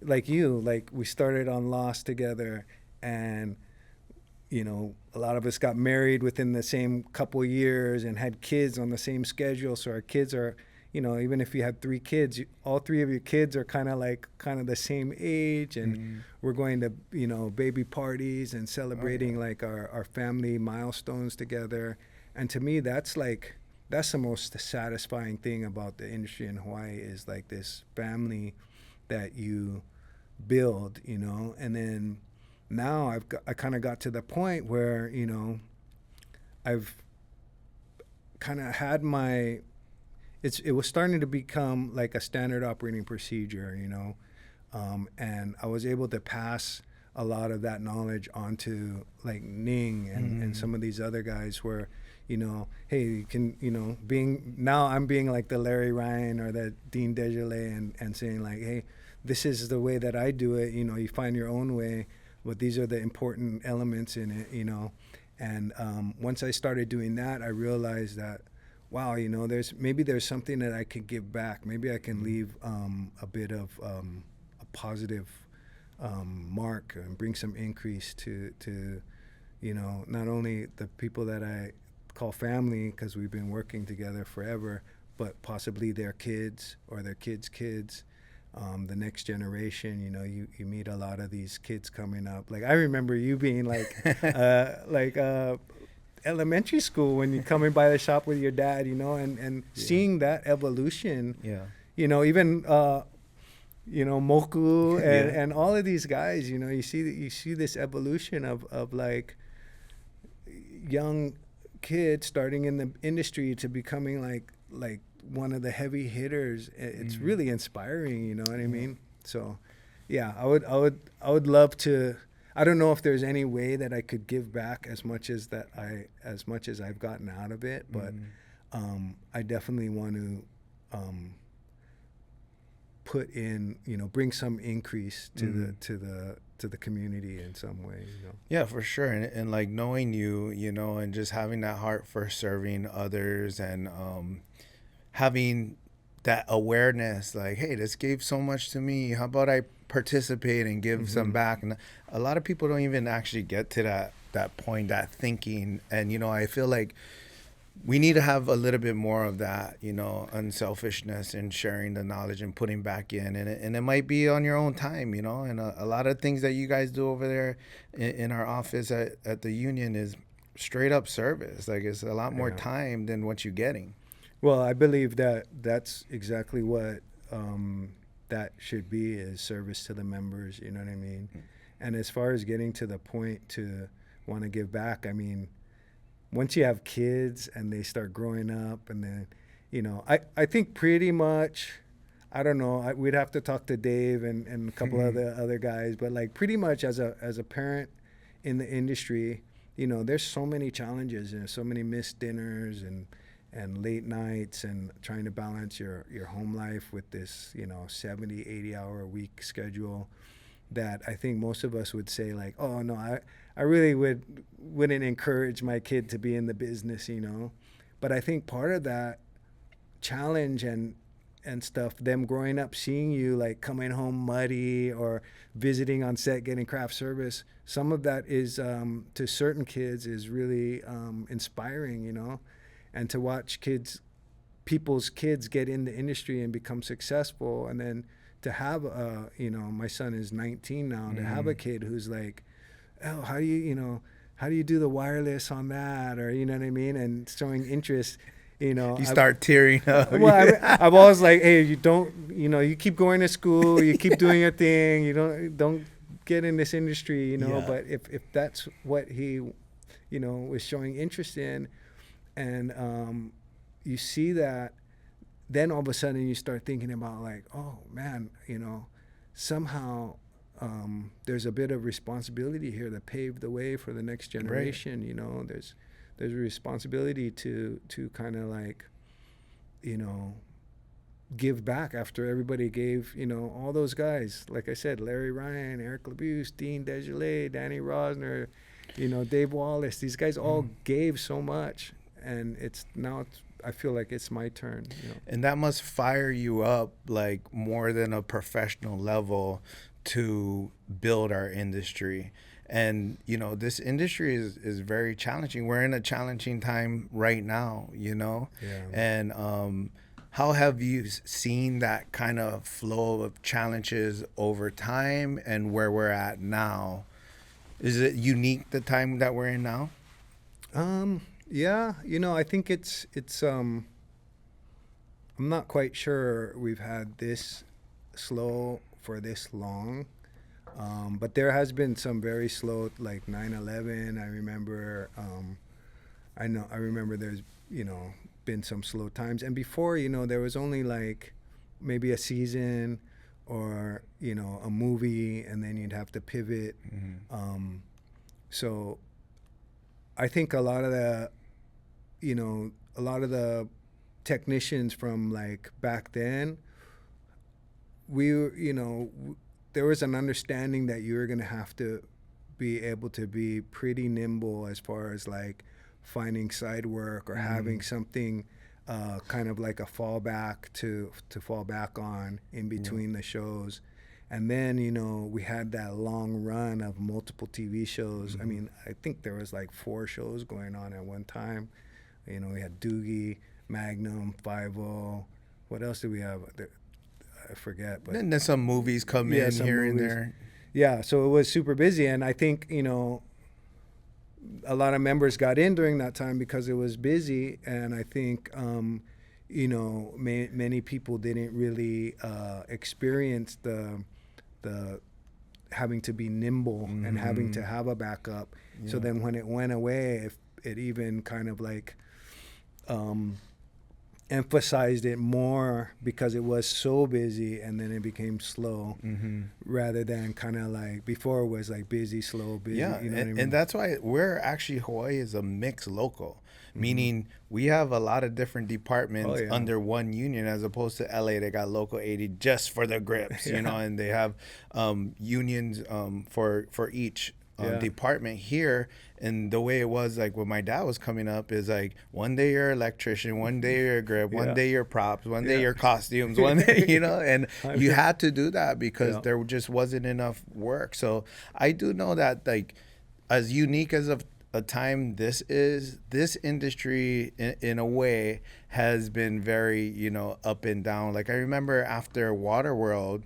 like you, like we started on Lost together, and a lot of us got married within the same couple years and had kids on the same schedule. So our kids are, even if you have 3 kids, all 3 of your kids are kind of the same age, and we're going to, baby parties and celebrating like our family milestones together. And to me, that's the most satisfying thing about the industry in Hawaii, is like this family that you build, and then now I kind of got to the point where, I've kind of had it was starting to become like a standard operating procedure, and I was able to pass a lot of that knowledge onto like Ning and some of these other guys where, hey, you can, I'm being like the Larry Ryan or the Dean Desjardins and saying like, hey, this is the way that I do it. You find your own way, but these are the important elements in it, And once I started doing that, I realized that, wow, there's something that I can give back. Maybe I can leave a bit of a positive mark and bring some increase to not only the people that I call family, because we've been working together forever, but possibly their kids or their kids' kids. The next generation, you meet a lot of these kids coming up. Like I remember you being like elementary school when you come in by the shop with your dad, and seeing that evolution. Yeah. Even Moku and all of these guys, you see this evolution of like young kids starting in the industry to becoming like one of the heavy hitters. It's really inspiring, you know what I mean? So yeah, I would love to. I don't know if there's any way that I could give back as much as I've gotten out of it, but I definitely want to put in, bring some increase to the community in some way. Yeah, for sure. And like knowing you, and just having that heart for serving others, and having that awareness, like, hey, this gave so much to me. How about I participate and give some back? And a lot of people don't even actually get to that point, that thinking. And, I feel like we need to have a little bit more of that, unselfishness and sharing the knowledge and putting back in. And it might be on your own time, and a lot of things that you guys do over there in our office at the union is straight up service. Like, it's a lot more time than what you're getting. Well, I believe that that's exactly what that should be, is service to the members, you know what I mean? And as far as getting to the point to want to give back, I mean, once you have kids and they start growing up, and then, I think pretty much, I don't know, we'd have to talk to Dave and a couple of the other guys, but like pretty much as a parent in the industry, there's so many challenges and so many missed dinners and late nights, and trying to balance your home life with this, 70, 80 hour a week schedule, that I think most of us would say like, oh no, I really wouldn't encourage my kid to be in the business, But I think part of that challenge and stuff, them growing up seeing you like coming home muddy or visiting on set getting craft service, some of that is to certain kids is really inspiring, and to watch people's kids get in the industry and become successful, and then to have my son is 19 now, to have a kid who's like, oh, how do you do the wireless on that, or you know what I mean, and showing interest. You start tearing up. Well, I've always like, hey, you keep going to school, you keep doing your thing, don't get in this industry, But if that's what he, was showing interest in, and you see that, then all of a sudden you start thinking about like, oh man, somehow there's a bit of responsibility here to pave the way for the next generation. Right. there's a responsibility to kind of like, you know, give back after everybody gave, you know, all those guys, like I said, Larry Ryan, Eric LaBuse, Dean Desjardins, Danny Rosner, you know, Dave Wallace, these guys all gave so much, and I feel like it's my turn, you know. And that must fire you up like more than a professional level to build our industry. And, you know, this industry is very challenging. We're in a challenging time right now, you know? Yeah. And how have you seen that kind of flow of challenges over time and where we're at now? Is it unique, the time that we're in now? Yeah, you know, I think it's I'm not quite sure we've had this slow for this long. But there has been some very slow, like 9/11. I remember, I remember there's, you know, been some slow times. And before, you know, there was only like maybe a season or, you know, a movie, and then you'd have to pivot. So I think a lot of the technicians from like back then, there was an understanding that you were going to have to be able to be pretty nimble as far as like finding side work or having something kind of like a fallback to fall back on in between the shows. And then, you know, we had that long run of multiple TV shows. I mean, I think there was like 4 shows going on at one time. You know, we had Doogie, Magnum, Five-0. What else did we have? I forget. But And then some movies come in here and there. Yeah, so it was super busy. And I think, you know, a lot of members got in during that time because it was busy. And I think, you know, many people didn't really experience the having to be nimble and having to have a backup. So then when it went away, it even kind of like emphasized it more because it was so busy, and then it became slow rather than kind of like before it was like busy, slow, busy. Yeah, you know what I mean? and that's why Hawaii is a mixed local, meaning we have a lot of different departments under one union, as opposed to LA. They got local 80 just for the grips, you know, and they have unions for each department here. And the way it was like when my dad was coming up is like one day you're electrician, one day you're grip, one day you're props, one day you're costumes, one day, you know, and you had to do that because there just wasn't enough work. So I do know that, like, as unique as a time this is, this industry in a way has been very, you know, up and down. Like I remember after Waterworld,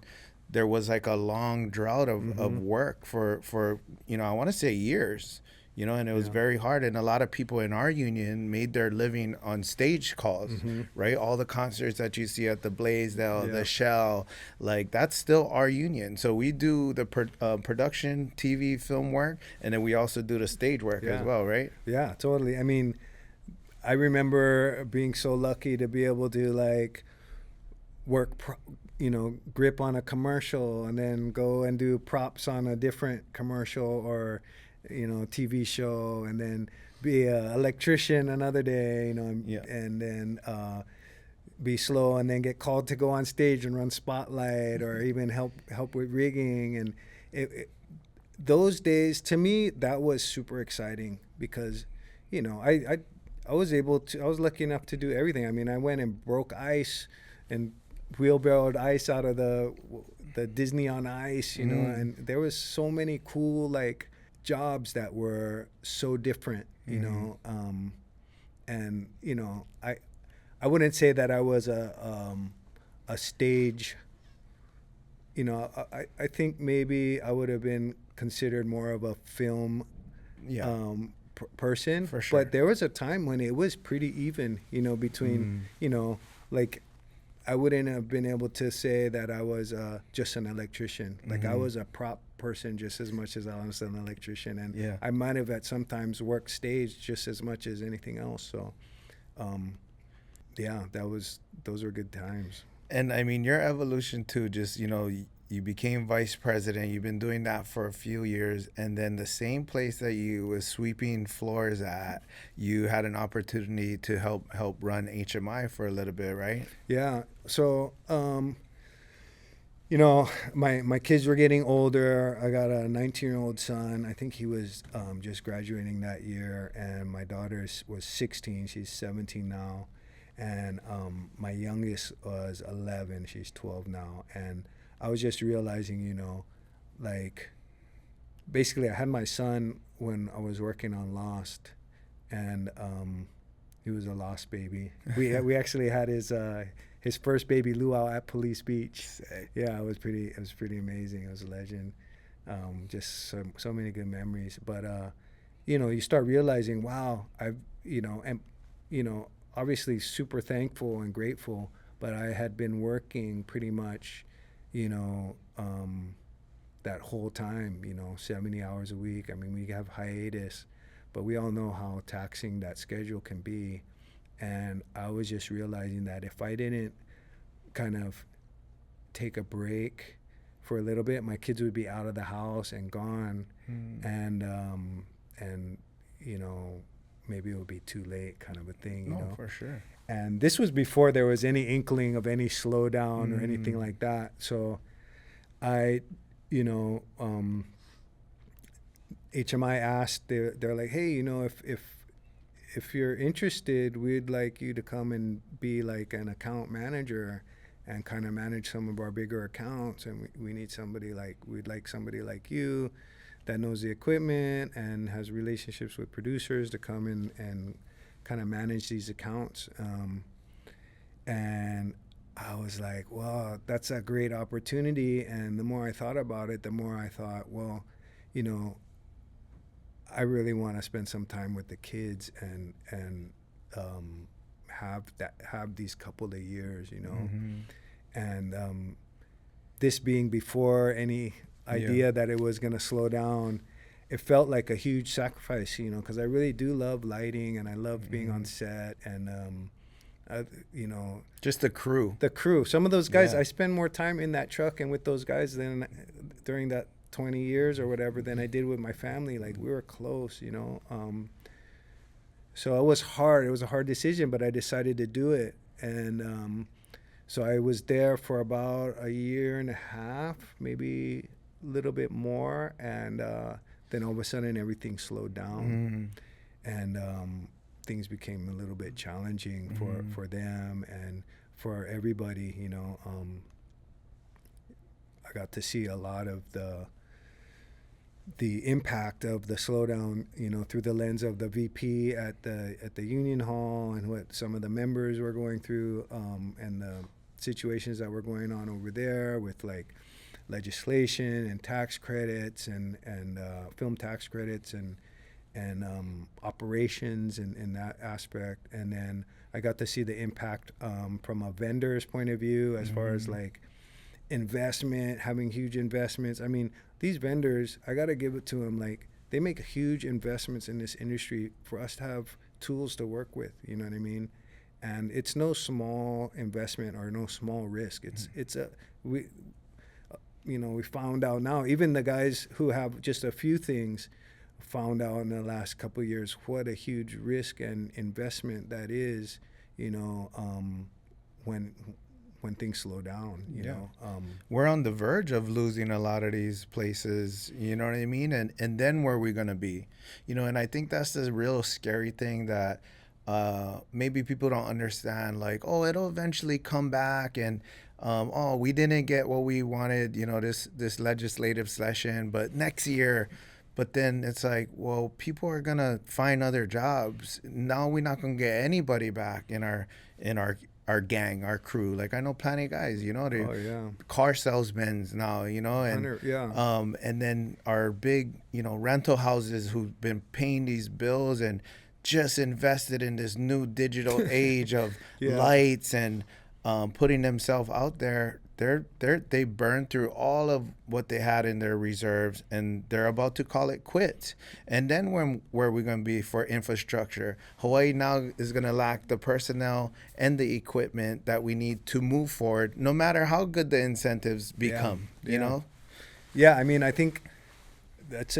there was like a long drought of work for, you know, I want to say years, you know, and it was very hard. And a lot of people in our union made their living on stage calls, right? All the concerts that you see at the Blaisdell, the Shell, like that's still our union. So we do the production, TV, film work, and then we also do the stage work as well, right? Yeah, totally. I mean, I remember being so lucky to be able to like work grip on a commercial and then go and do props on a different commercial or, you know, TV show, and then be an electrician another day, you know, and then be slow and then get called to go on stage and run spotlight or even help with rigging. And those days, to me, that was super exciting because, you know, I was lucky enough to do everything. I mean, I went and broke ice and wheelbarrowed ice out of the Disney on Ice, you know, and there was so many cool like jobs that were so different, you know, and you know, I wouldn't say that I was a stage, you know, I think maybe I would have been considered more of a film person, for sure. But there was a time when it was pretty even, you know, between, you know, like I wouldn't have been able to say that I was just an electrician. Like I was a prop person just as much as I was an electrician, and I might have at sometimes worked stage just as much as anything else. So, those were good times. And I mean, your evolution too, just, you know, you became vice president. You've been doing that for a few years, and then the same place that you was sweeping floors at, you had an opportunity to help run HMI for a little bit, right? Yeah. So, you know, my kids were getting older. I got a 19-year-old son. I think he was just graduating that year, and my daughter was 16. She's 17 now, and my youngest was 11. She's 12 now, and I was just realizing, you know, like, basically I had my son when I was working on Lost, and he was a Lost baby. We actually had his first baby luau at Police Beach. Sick. Yeah, it was pretty amazing. It was a legend. Just so many good memories. But you know, you start realizing, wow, obviously super thankful and grateful, but I had been working pretty much, you know, that whole time, you know, 70 hours a week. I mean, we have hiatus, but we all know how taxing that schedule can be. And I was just realizing that if I didn't kind of take a break for a little bit, my kids would be out of the house and gone. And you know, maybe it would be too late, kind of a thing, you know. For sure. And this was before there was any inkling of any slowdown or anything like that. So I, you know, HMI asked, they're like, hey, you know, if you're interested, we'd like you to come and be like an account manager and kind of manage some of our bigger accounts. And we need somebody we'd like somebody like you that knows the equipment and has relationships with producers to come in and kind of manage these accounts. And I was like, well, that's a great opportunity. And the more I thought about it, the more I thought, well, you know, I really want to spend some time with the kids and have these couple of years, you know. And this being before any idea that it was going to slow down, it felt like a huge sacrifice, you know, because I really do love lighting and I love being on set and you know, just the crew. Some of those guys, I spend more time in that truck and with those guys than during that 20 years or whatever than I did with my family. Like, we were close, you know. So it was hard. It was a hard decision, but I decided to do it. And so I was there for about a year and a half, maybe a little bit more. And then all of a sudden everything slowed down. And things became a little bit challenging for them and for everybody, you know. I got to see a lot of the impact of the slowdown, you know, through the lens of the VP at the union hall and what some of the members were going through, and the situations that were going on over there with like legislation and tax credits and film tax credits and operations in that aspect. And then I got to see the impact from a vendor's point of view as far as like investment, having huge investments. I mean, these vendors, I got to give it to them, like, they make huge investments in this industry for us to have tools to work with, you know what I mean? And it's no small investment or no small risk. We found out now, even the guys who have just a few things found out in the last couple of years what a huge risk and investment that is, you know, when things slow down, you know. We're on the verge of losing a lot of these places, you know what I mean? And then where are we going to be? You know, and I think that's the real scary thing that maybe people don't understand. Like, oh, it'll eventually come back, and oh, we didn't get what we wanted, you know, this legislative session, but next year. But then it's like, well, people are going to find other jobs. Now we're not going to get anybody back in our gang, our crew. Like, I know plenty of guys, you know, they're car salesmen now, you know, and and then our big, you know, rental houses who've been paying these bills and just invested in this new digital age of lights and putting themselves out there they burned through all of what they had in their reserves, and they're about to call it quits. And then where are we going to be for infrastructure? Hawaii now is going to lack the personnel and the equipment that we need to move forward, no matter how good the incentives become. You know? Yeah, I mean, I think that's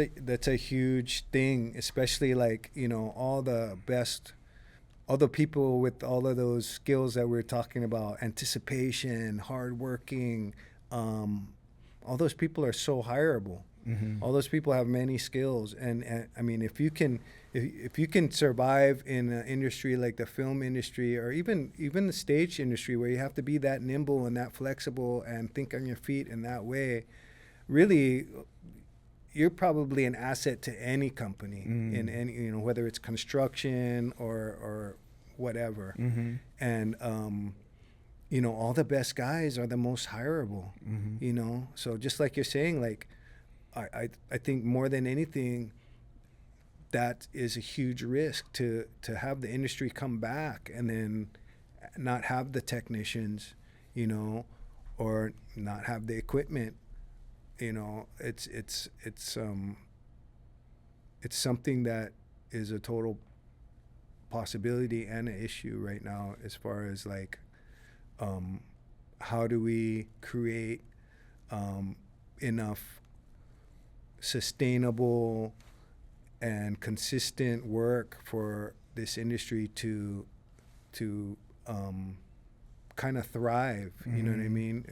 a huge thing, especially like, you know, all the people with all of those skills that we're talking about, anticipation, hardworking, all those people are so hireable. Mm-hmm. All those people have many skills, and I mean, if you can survive in an industry like the film industry, or even the stage industry, where you have to be that nimble and that flexible and think on your feet in that way, really, you're probably an asset to any company in any, you know, whether it's construction or whatever. Mm-hmm. And you know, all the best guys are the most hireable. Mm-hmm. You know, so just like you're saying, like I think more than anything, that is a huge risk to have the industry come back and then not have the technicians, you know, or not have the equipment. You know, it's something that is a total possibility and an issue right now, as far as like, how do we create enough sustainable and consistent work for this industry to kind of thrive. Mm-hmm. You know what I mean?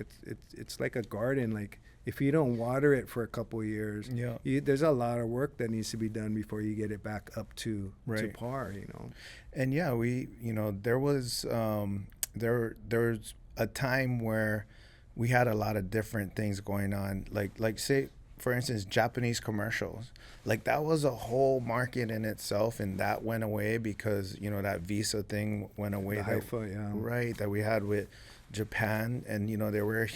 It's like a garden. Like, if you don't water it for a couple of years, there's a lot of work that needs to be done before you get it back up to par, you know. And there was a time where we had a lot of different things going on, like say, for instance, Japanese commercials. Like, that was a whole market in itself, and that went away because, you know, that visa thing went away. Right, that we had with Japan, and, you know, they were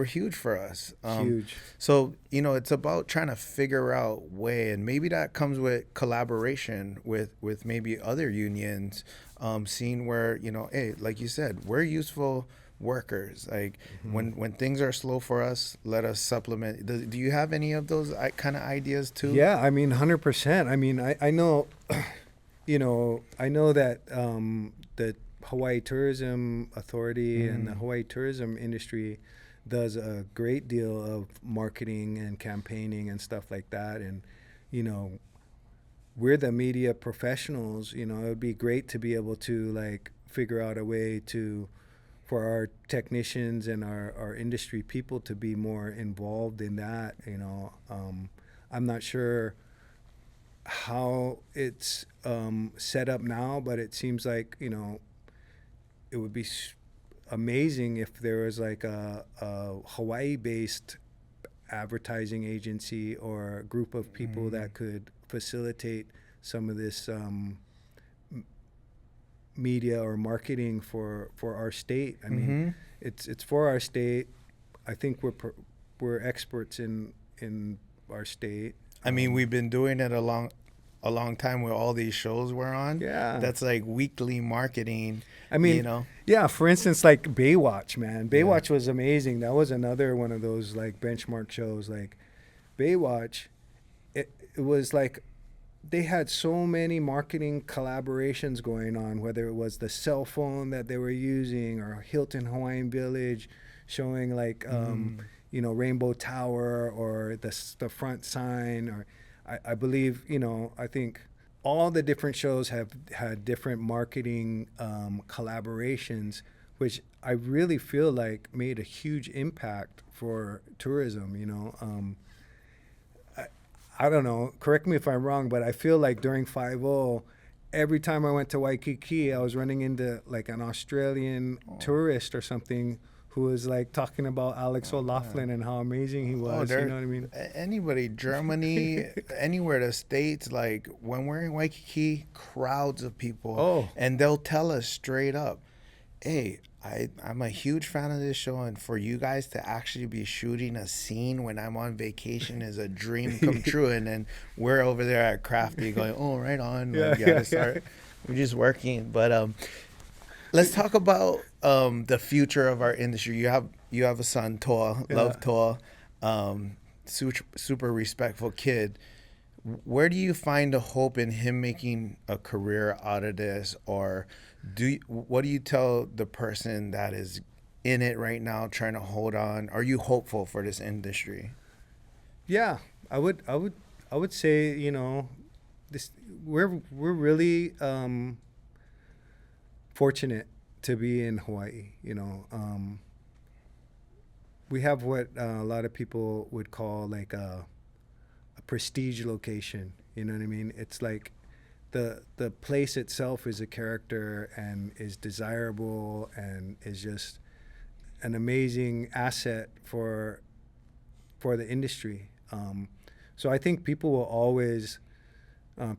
huge for us. Huge. So, you know, it's about trying to figure out way, and maybe that comes with collaboration with maybe other unions, seeing where, you know, hey, like you said, we're useful workers. Like, when things are slow for us, let us supplement. Do you have any of those kind of ideas too? Yeah, I mean, 100%. I mean, I know, you know, I know that the Hawaii Tourism Authority and the Hawaii tourism industry does a great deal of marketing and campaigning and stuff like that. And, you know, we're the media professionals. You know, it would be great to be able to, like, figure out a way for our technicians and our industry people to be more involved in that. You know, I'm not sure how it's set up now, but it seems like, you know, it would be amazing if there was like a Hawaii-based advertising agency or a group of people that could facilitate some of this media or marketing for our state. I mean, it's for our state. I think we're experts in our state. I mean, we've been doing it a long time with all these shows we're on. Yeah. That's like weekly marketing. I mean, you know? Yeah, for instance, like Baywatch, man. Baywatch was amazing. That was another one of those like benchmark shows. Like Baywatch, it was like they had so many marketing collaborations going on, whether it was the cell phone that they were using or Hilton Hawaiian Village showing like, you know, Rainbow Tower or the front sign, or I believe, you know, I think all the different shows have had different marketing collaborations, which I really feel like made a huge impact for tourism, you know. I don't know, correct me if I'm wrong, but I feel like during 5-0, every time I went to Waikiki, I was running into like an Australian tourist or something who was like talking about Alex O'Loughlin and how amazing he was. You know what I mean? Anybody, Germany, anywhere, the States, like when we're in Waikiki, crowds of people, and they'll tell us straight up, hey, I'm a huge fan of this show, and for you guys to actually be shooting a scene when I'm on vacation is a dream come true. And then we're over there at Crafty going, oh, right on. We're just working. But let's talk about the future of our industry. You have you have a son, Toa, love Toa, super respectful kid. Where do you find the hope in him making a career out of this, or what do you tell the person that is in it right now trying to hold on? Are you hopeful for this industry? Yeah, I would say, you know, this we're really fortunate to be in Hawaii. You know, we have what a lot of people would call like a prestige location. You know what I mean? It's like the place itself is a character and is desirable and is just an amazing asset for the industry. So I think people will always,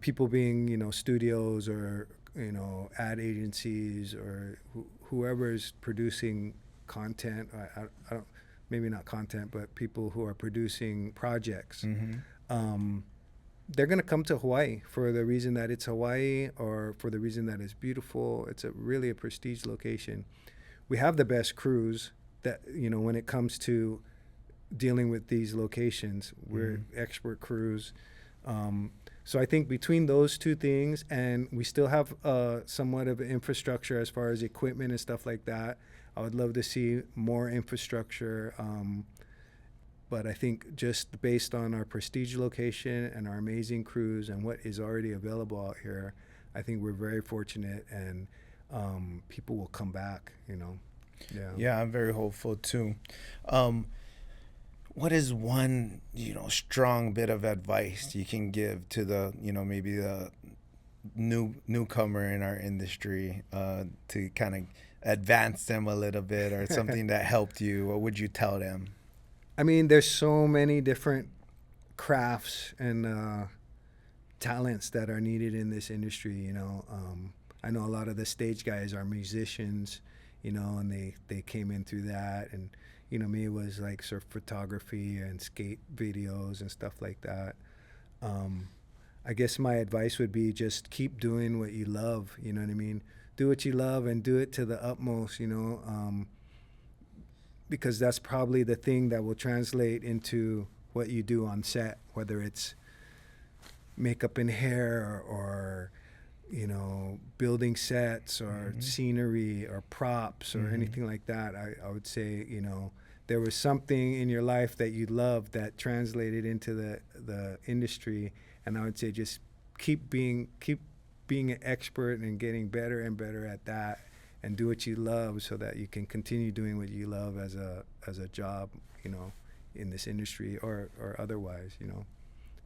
people being, you know, studios or, you know, ad agencies or whoever's producing content, I don't, maybe not content, but people who are producing projects, they're going to come to Hawaii for the reason that it's Hawaii or for the reason that it's beautiful. It's really a prestige location. We have the best crews that, you know, when it comes to dealing with these locations, we're expert crews. So I think between those two things, and we still have somewhat of an infrastructure as far as equipment and stuff like that. I would love to see more infrastructure. But I think just based on our prestige location and our amazing crews and what is already available out here, I think we're very fortunate, and people will come back, you know. Yeah, I'm very hopeful too. What is one, you know, strong bit of advice you can give to the, you know, maybe the newcomer in our industry, to kind of advance them a little bit, or something that helped you? What would you tell them? I mean, there's so many different crafts and talents that are needed in this industry, you know. I know a lot of the stage guys are musicians, you know, and they came in through that. And, you know, me, it was like surf photography and skate videos and stuff like that. I guess my advice would be just keep doing what you love, you know what I mean? Do what you love and do it to the utmost, you know, because that's probably the thing that will translate into what you do on set, whether it's makeup and hair or you know, building sets or scenery or props or anything like that. I would say, you know, there was something in your life that you loved that translated into the industry, and I would say just keep being an expert and getting better and better at that, and do what you love so that you can continue doing what you love as a job, you know, in this industry or otherwise, you know.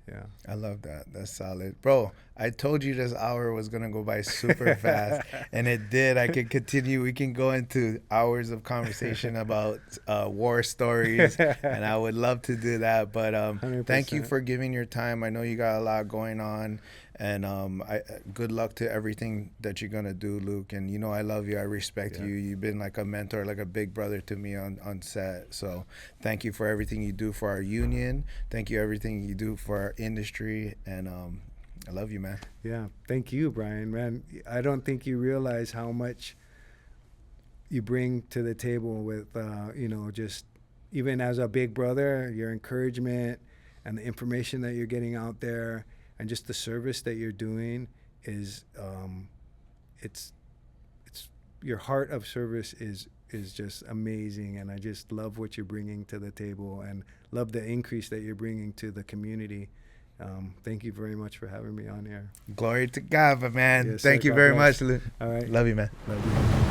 Yeah. I love that. That's solid. Bro, I told you this hour was going to go by super fast, and it did. I could continue. We can go into hours of conversation about war stories, and I would love to do that. But thank you for giving your time. I know you got a lot going on, and good luck to everything that you're going to do, Luke. And, you know, I love you. I respect you. You've been like a mentor, like a big brother to me on set. So thank you for everything you do for our union. Thank you everything you do for our industry, and I love you, man. Yeah, thank you, Brian. Man, I don't think you realize how much you bring to the table with you know, just even as a big brother, your encouragement and the information that you're getting out there, and just the service that you're doing is it's your heart of service is just amazing, and I just love what you're bringing to the table and love the increase that you're bringing to the community. Thank you very much for having me on here. Glory to God, man. Yes, Thank sir. you God very bless. much, Luke. All right. Love you, man. Love you.